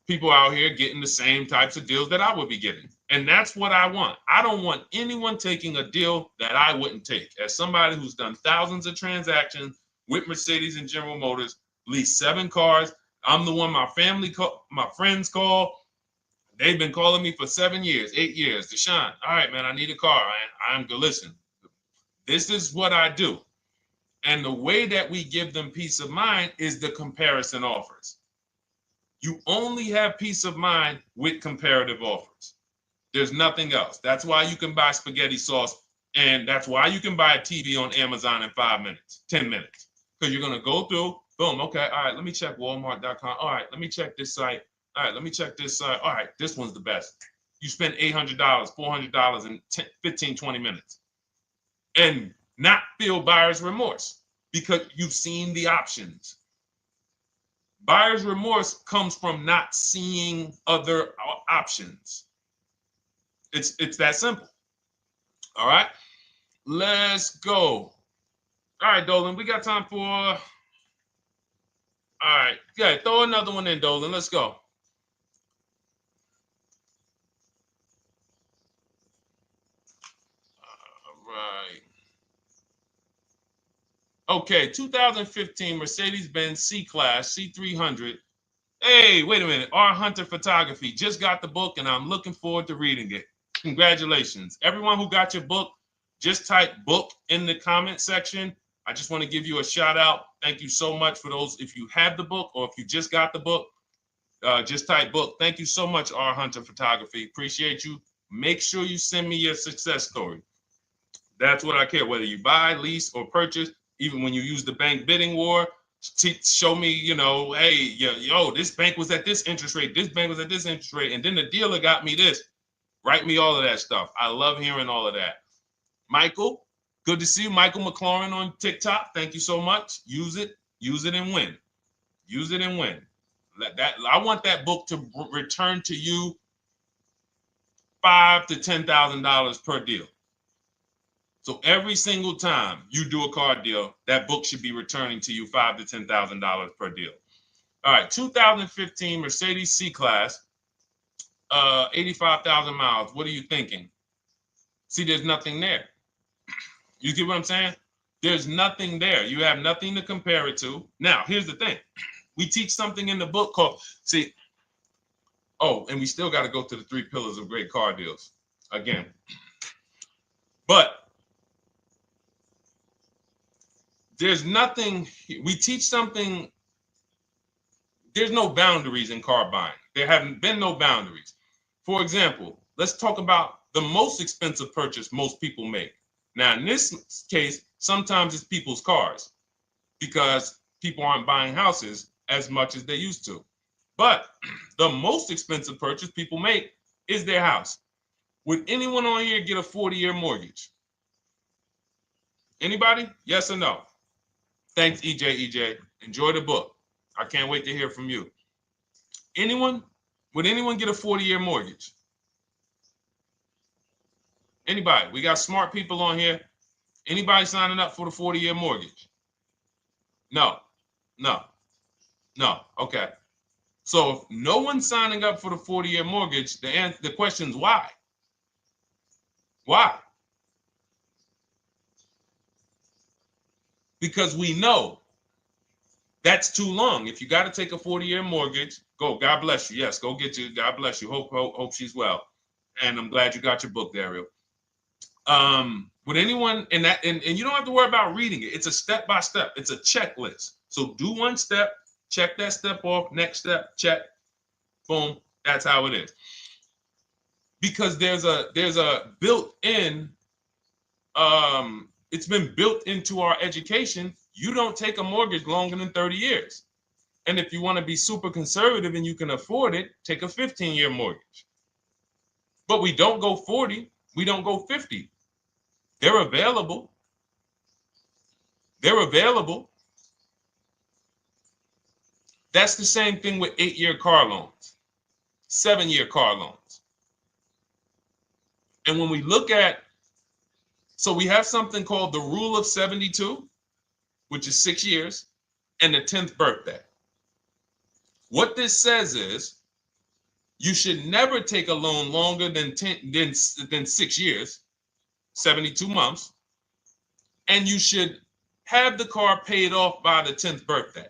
[SPEAKER 1] people out here getting the same types of deals that I would be getting. And that's what I want. I don't want anyone taking a deal that I wouldn't take. As somebody who's done thousands of transactions with Mercedes and General Motors, leased 7 cars. I'm the one my friends call. They've been calling me for 7 years, 8 years. Deshone, all right, man, I need a car. I'm good. Listen, this is what I do. And the way that we give them peace of mind is the comparison offers. You only have peace of mind with comparative offers. There's nothing else. That's why you can buy spaghetti sauce, and that's why you can buy a TV on Amazon in 5 minutes, 10 minutes. Because you're going to go through, boom, okay, all right, let me check Walmart.com. All right, let me check this site. All right, let me check this site. All right, this one's the best. You spend $800, $400 in 15, 20 minutes. And not feel buyer's remorse because you've seen the options. Buyer's remorse comes from not seeing other options. It's that simple. All right, let's go. All right, Dolan, we got time for. All right, yeah, throw another one in, Dolan. Let's go. All right. Okay, 2015 Mercedes-Benz C-Class C300. Hey, wait a minute. R. Hunter Photography just got the book, and I'm looking forward to reading it. Congratulations. Everyone who got your book, just type book in the comment section. I just want to give you a shout out. Thank you so much for those. If you have the book or if you just got the book, just type book. Thank you so much, R. Hunter Photography. Appreciate you. Make sure you send me your success story. That's what I care, whether you buy, lease, or purchase. Even when you use the bank bidding war, show me, hey, this bank was at this interest rate, this bank was at this interest rate, and then the dealer got me this. Write me all of that stuff. I love hearing all of that. Michael, good to see you. Michael McLaurin on TikTok. Thank you so much. Use it and win. Use it and win. I want that book to return to you $5,000 to $10,000 per deal. So every single time you do a car deal, that book should be returning to you $5,000 to $10,000 per deal. All right, 2015 Mercedes C-Class, 85,000 miles. What are you thinking? See, there's nothing there. You get what I'm saying? There's nothing there. You have nothing to compare it to. Now, here's the thing. We teach something in the book called, and we still got to go to the 3 pillars of great car deals again. But there's nothing, we teach something, there's no boundaries in car buying. There haven't been no boundaries. For example, let's talk about the most expensive purchase most people make. Now, in this case, sometimes it's people's cars because people aren't buying houses as much as they used to. But the most expensive purchase people make is their house. Would anyone on here get a 40-year mortgage? Anybody? Yes or no? Thanks, EJ. Enjoy the book. I can't wait to hear from you. Anyone? Would anyone get a 40-year mortgage? Anybody? We got smart people on here. Anybody signing up for the 40-year mortgage? No. Okay. So if no one's signing up for the 40-year mortgage, the question is why? Why? Because we know that's too long. If you got to take a 40-year mortgage, go. God bless you. Yes, go get you. God bless you. Hope she's well. And I'm glad you got your book, Ariel. Would anyone, and you don't have to worry about reading it. It's a step by step. It's a checklist. So do one step, check that step off. Next step, check. Boom. That's how it is. Because there's a built-in. It's been built into our education. You don't take a mortgage longer than 30 years. And if you want to be super conservative and you can afford it, take a 15-year mortgage. But we don't go 40. We don't go 50. They're available. That's the same thing with 8-year car loans, 7-year car loans. And when we look at, so we have something called the rule of 72, which is 6 years. and the 10th birthday. What this says is you should never take a loan longer than 6 years, 72 months, and you should have the car paid off by the 10th birthday.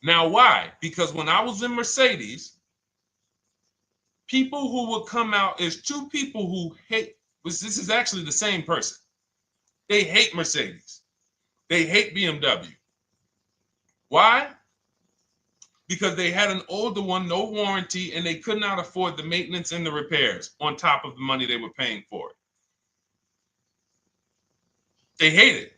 [SPEAKER 1] Now, why? Because when I was in Mercedes, people who would come out, is two people who hate, this is actually the same person. They hate Mercedes. They hate BMW. Why? Because they had an older one, no warranty, and they could not afford the maintenance and the repairs on top of the money they were paying for it. They hate it.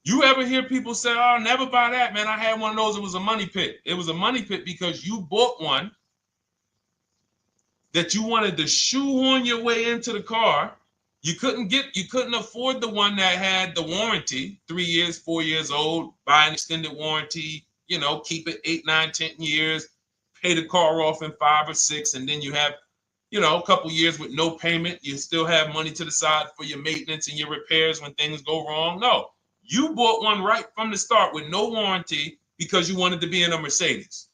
[SPEAKER 1] You ever hear people say, oh, never buy that, man. I had one of those. It was a money pit. It was a money pit because you bought one that you wanted to shoehorn your way into the car. You couldn't afford the one that had the warranty, 3 years, 4 years old, buy an extended warranty, keep it 8, 9, 10 years, pay the car off in 5 or 6, and then you have, a couple years with no payment. You still have money to the side for your maintenance and your repairs when things go wrong. No, you bought one right from the start with no warranty because you wanted to be in a Mercedes.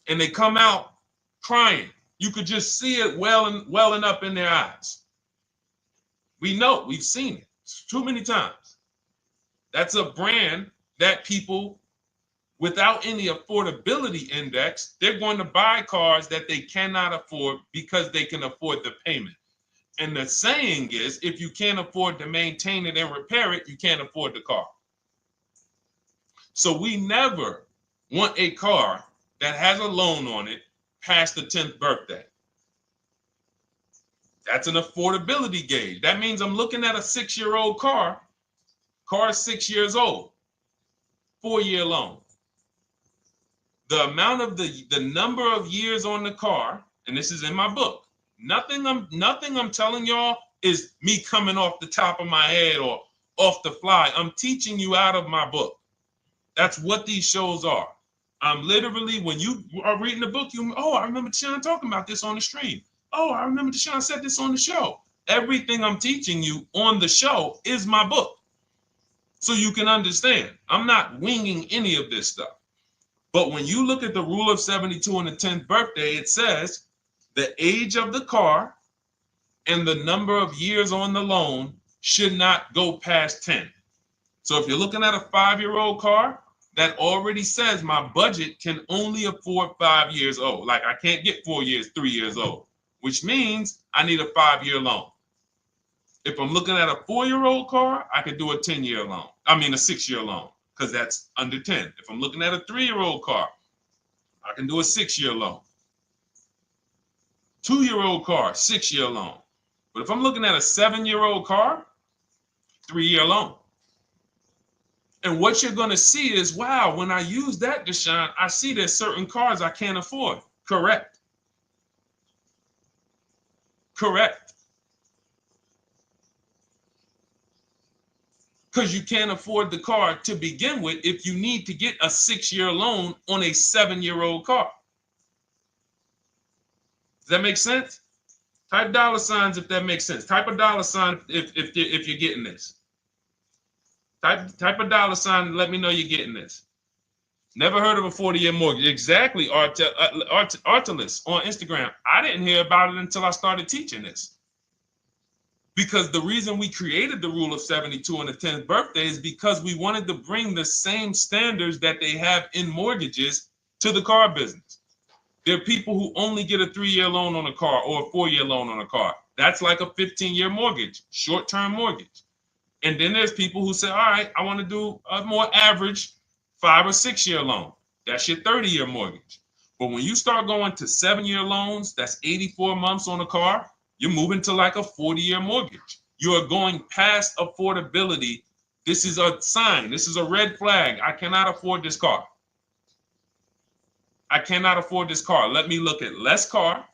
[SPEAKER 1] And they come out crying. You could just see it welling up in their eyes. We know, we've seen it too many times. That's a brand that people without any affordability index, they're going to buy cars that they cannot afford because they can afford the payment. And the saying is, if you can't afford to maintain it and repair it, you can't afford the car. So we never want a car that has a loan on it past the 10th birthday. That's an affordability gauge. That means I'm looking at a 6-year-old car. Car is 6 years old, 4-year loan. The amount of the number of years on the car, and this is in my book. Nothing I'm telling y'all is me coming off the top of my head or off the fly. I'm teaching you out of my book. That's what these shows are. I'm literally, when you are reading the book, I remember Deshone talking about this on the stream. Oh, I remember Deshone said this on the show. Everything I'm teaching you on the show is my book. So you can understand. I'm not winging any of this stuff. But when you look at the rule of 72 on the 10th birthday, it says the age of the car and the number of years on the loan should not go past 10. So if you're looking at a 5-year-old car, that already says my budget can only afford 5 years old. Like I can't get 4 years, 3 years old, which means I need a 5-year loan. If I'm looking at a 4-year-old car, I could do a 10-year loan. I mean a 6-year loan, because that's under 10. If I'm looking at a 3-year-old car, I can do a 6-year loan. 2-year-old car, 6-year loan. But if I'm looking at a 7-year-old car, 3-year loan. And what you're going to see is, wow, when I use that, Deshone, I see there's certain cars I can't afford. Correct. Correct. Because you can't afford the car to begin with if you need to get a 6-year loan on a 7-year-old car. Does that make sense? Type $signs if that makes sense. Type a $sign if you're getting this. Type a $sign and let me know you're getting this. Never heard of a 40-year mortgage. Exactly, Artelis on Instagram. I didn't hear about it until I started teaching this. Because the reason we created the rule of 72 on the 10th birthday is because we wanted to bring the same standards that they have in mortgages to the car business. There are people who only get a 3-year loan on a car or a 4-year loan on a car. That's like a 15-year mortgage, short-term mortgage. And then there's people who say, all right, I want to do a more average 5 or 6-year loan. That's your 30-year mortgage. But when you start going to 7-year loans, that's 84 months on a car, you're moving to like a 40-year mortgage. You are going past affordability. This is a sign. This is a red flag. I cannot afford this car. I cannot afford this car. Let me look at less car.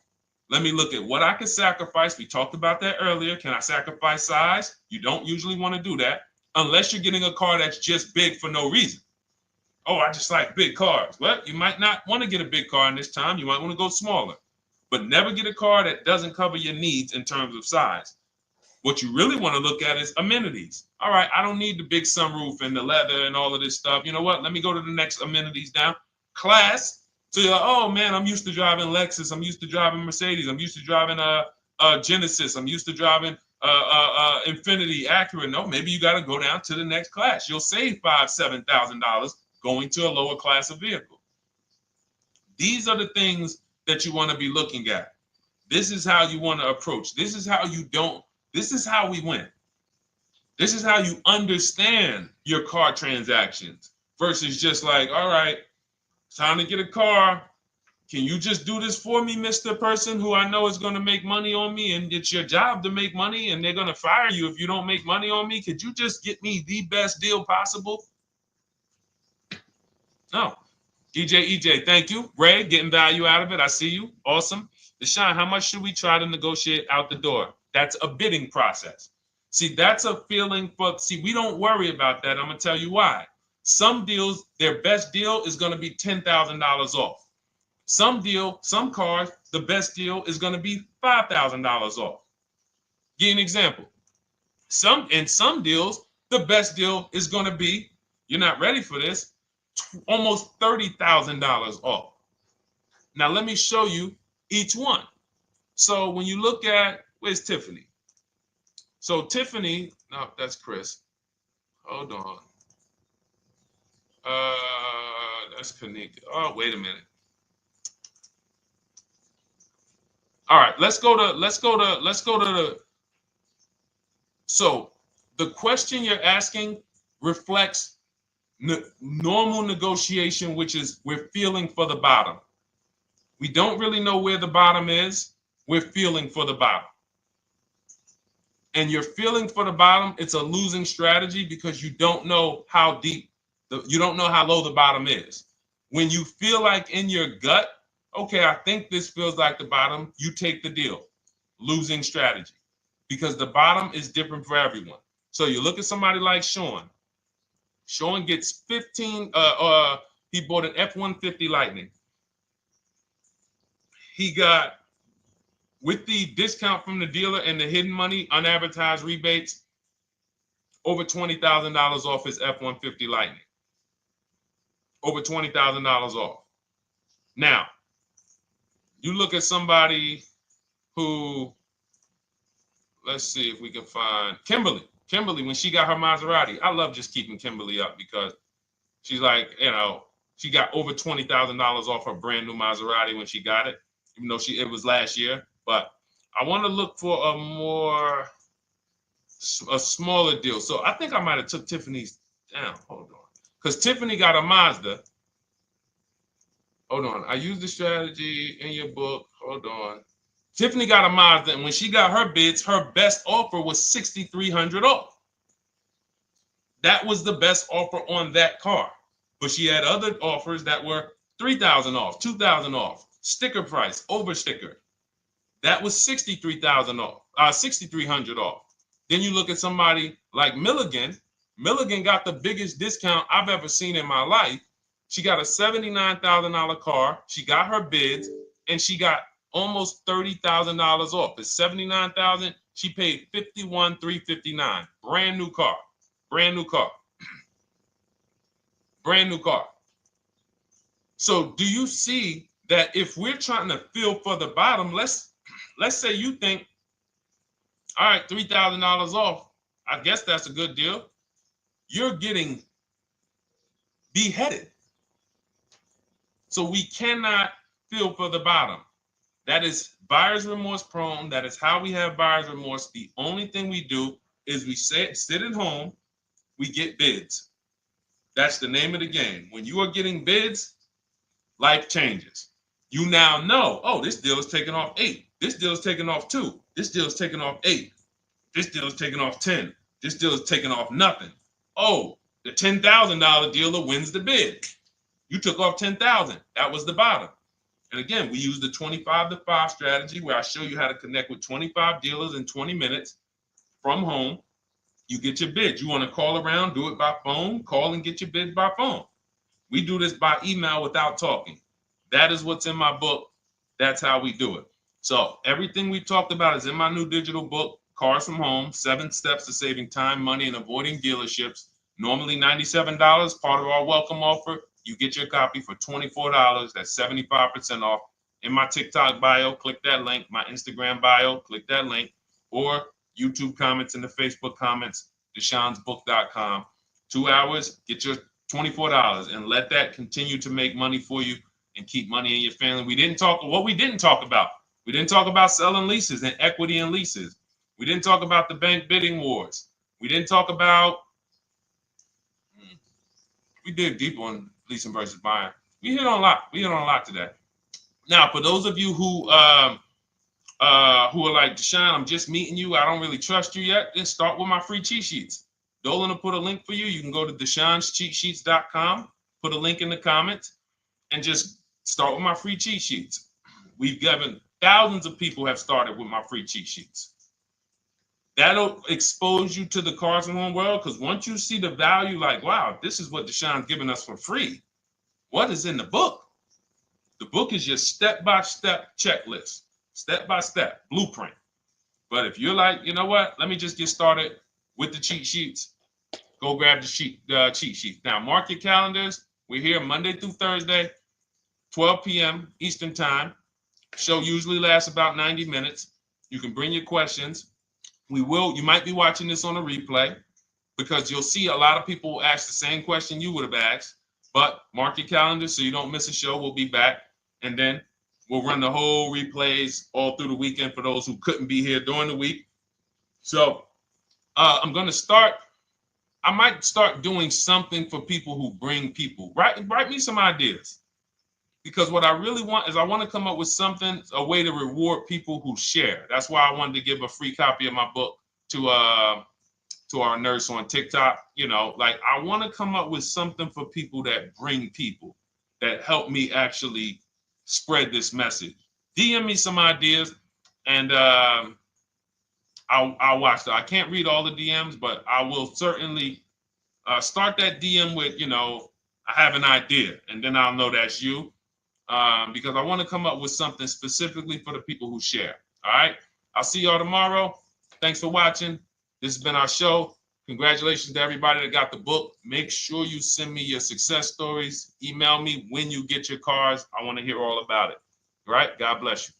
[SPEAKER 1] Let me look at what I can sacrifice. We talked about that earlier. Can I sacrifice size? You don't usually want to do that unless you're getting a car that's just big for no reason. Oh, I just like big cars. Well, you might not want to get a big car in this time. You might want to go smaller. But never get a car that doesn't cover your needs in terms of size. What you really want to look at is amenities. All right, I don't need the big sunroof and the leather and all of this stuff. You know what? Let me go to the next amenities down. Class. So you're like, oh man, I'm used to driving Lexus. I'm used to driving Mercedes. I'm used to driving Genesis. I'm used to driving Infinity, Acura. No, maybe you got to go down to the next class. You'll save $5,000-$7,000 going to a lower class of vehicle. These are the things that you want to be looking at. This is how you want to approach. This is how you don't. This is how we win. This is how you understand your car transactions versus just like, all right, time to get a car. Can you just do this for me, Mr. Person who I know is going to make money on me, and it's your job to make money and they're going to fire you if you don't make money on me? Could you just get me the best deal possible? No. EJ, thank you. Ray, getting value out of it. I see you. Awesome. Deshone, how much should we try to negotiate out the door? That's a bidding process. See, that's a feeling for, see, we don't worry about that. I'm going to tell you why. Some deals, their best deal is going to be $10,000 off. Some cars, the best deal is going to be $5,000 off. Give you an example. In some deals, the best deal is going to be, you're not ready for this, almost $30,000 off. Now, let me show you each one. So when you look at, where's Tiffany? So Tiffany, no, that's Chris. Hold on. That's Kanika. Oh, wait a minute. All right, let's go to the. So the question you're asking reflects normal negotiation, which is we're feeling for the bottom. We don't really know where the bottom is. We're feeling for the bottom. And you're feeling for the bottom, it's a losing strategy because you don't know how deep, you don't know how low the bottom is. When you feel like in your gut, okay, I think this feels like the bottom, you take the deal. Losing strategy. Because the bottom is different for everyone. So you look at somebody like Sean. Sean gets 15, he bought an F-150 Lightning. He got, with the discount from the dealer and the hidden money, unadvertised rebates, over $20,000 off his F-150 Lightning. Over $20,000 off. Now, you look at somebody who, let's see if we can find Kimberly. Kimberly, when she got her Maserati, I love just keeping Kimberly up because she's like, you know, she got over $20,000 off her brand new Maserati when she got it, even though it was last year. But I want to look for a smaller deal. So I think I might have took Tiffany's down. Hold on. Because Tiffany got a Mazda. Hold on. I used the strategy in your book. Hold on. Tiffany got a Mazda, and when she got her bids, her best offer was $6,300 off. That was the best offer on that car. But she had other offers that were $3,000 off, $2,000 off, sticker price, over sticker. That was $63,000 off, $6,300 off. Then you look at somebody like Milligan. Milligan got the biggest discount I've ever seen in my life. She got a $79,000 car. She got her bids, and she got almost $30,000 off. It's $79,000. She paid $51,359. Brand new car. Brand new car. Brand new car. So do you see that if we're trying to feel for the bottom, let's say you think, all right, $3,000 off. I guess that's a good deal. You're getting beheaded. So we cannot feel for the bottom. That is buyer's remorse prone. That is how we have buyer's remorse. The only thing we do is we sit at home, we get bids. That's the name of the game. When you are getting bids, life changes. You now know, oh, this deal is taking off 8. This deal is taking off 2. This deal is taking off 8. This deal is taking off 10. This deal is taking off nothing. Oh, the $10,000 dealer wins the bid. You took off $10,000. That was the bottom. And again, we use the 25-to-5 strategy where I show you how to connect with 25 dealers in 20 minutes from home. You get your bids. You want to call around, do it by phone, call and get your bids by phone. We do this by email without talking. That is what's in my book. That's how we do it. So everything we talked about is in my new digital book Cars from Home, 7 Steps to Saving Time, Money, and Avoiding Dealerships. Normally $97, part of our welcome offer. You get your copy for $24. That's 75% off. In my TikTok bio, click that link. My Instagram bio, click that link. Or YouTube comments in the Facebook comments, deshonsbook.com. 2 hours, get your $24 and let that continue to make money for you and keep money in your family. We didn't talk about. We didn't talk about selling leases and equity in leases. We didn't talk about the bank bidding wars. We didn't talk about, we dig deep on leasing versus buying. We hit on a lot. We hit on a lot today. Now, for those of you who are like, Deshone, I'm just meeting you, I don't really trust you yet, then start with my free cheat sheets. Dolan will put a link for you. You can go to DeshonesCheatSheets.com, put a link in the comments, and just start with my free cheat sheets. We've given thousands of people have started with my free cheat sheets. That'll expose you to the Cars from Home world, because once you see the value, like, wow, this is what Deshone's giving us for free. What is in the book? The book is your step-by-step checklist, step-by-step blueprint. But if you're like, you know what, let me just get started with the cheat sheets, go grab the cheat sheet. Now, mark your calendars. We're here Monday through Thursday, 12 p.m. Eastern Time. Show usually lasts about 90 minutes. You can bring your questions. You might be watching this on a replay, because you'll see a lot of people ask the same question you would have asked. But mark your calendar so you don't miss a show. We'll be back. And then we'll run the whole replays all through the weekend for those who couldn't be here during the week. So I'm going to start. I might start doing something for people who bring people. Write me some ideas. Because what I really want is I want to come up with something, a way to reward people who share. That's why I wanted to give a free copy of my book to our nurse on TikTok. You know, like, I want to come up with something for people that bring people, that help me actually spread this message. DM me some ideas, and I'll watch that. I can't read all the DMs, but I will certainly start that DM with, you know, I have an idea, and then I'll know that's you. Because I want to come up with something specifically for the people who share. All right. I'll see y'all tomorrow. Thanks for watching. This has been our show. Congratulations to everybody that got the book. Make sure you send me your success stories. Email me when you get your cars. I want to hear all about it. All right. God bless you.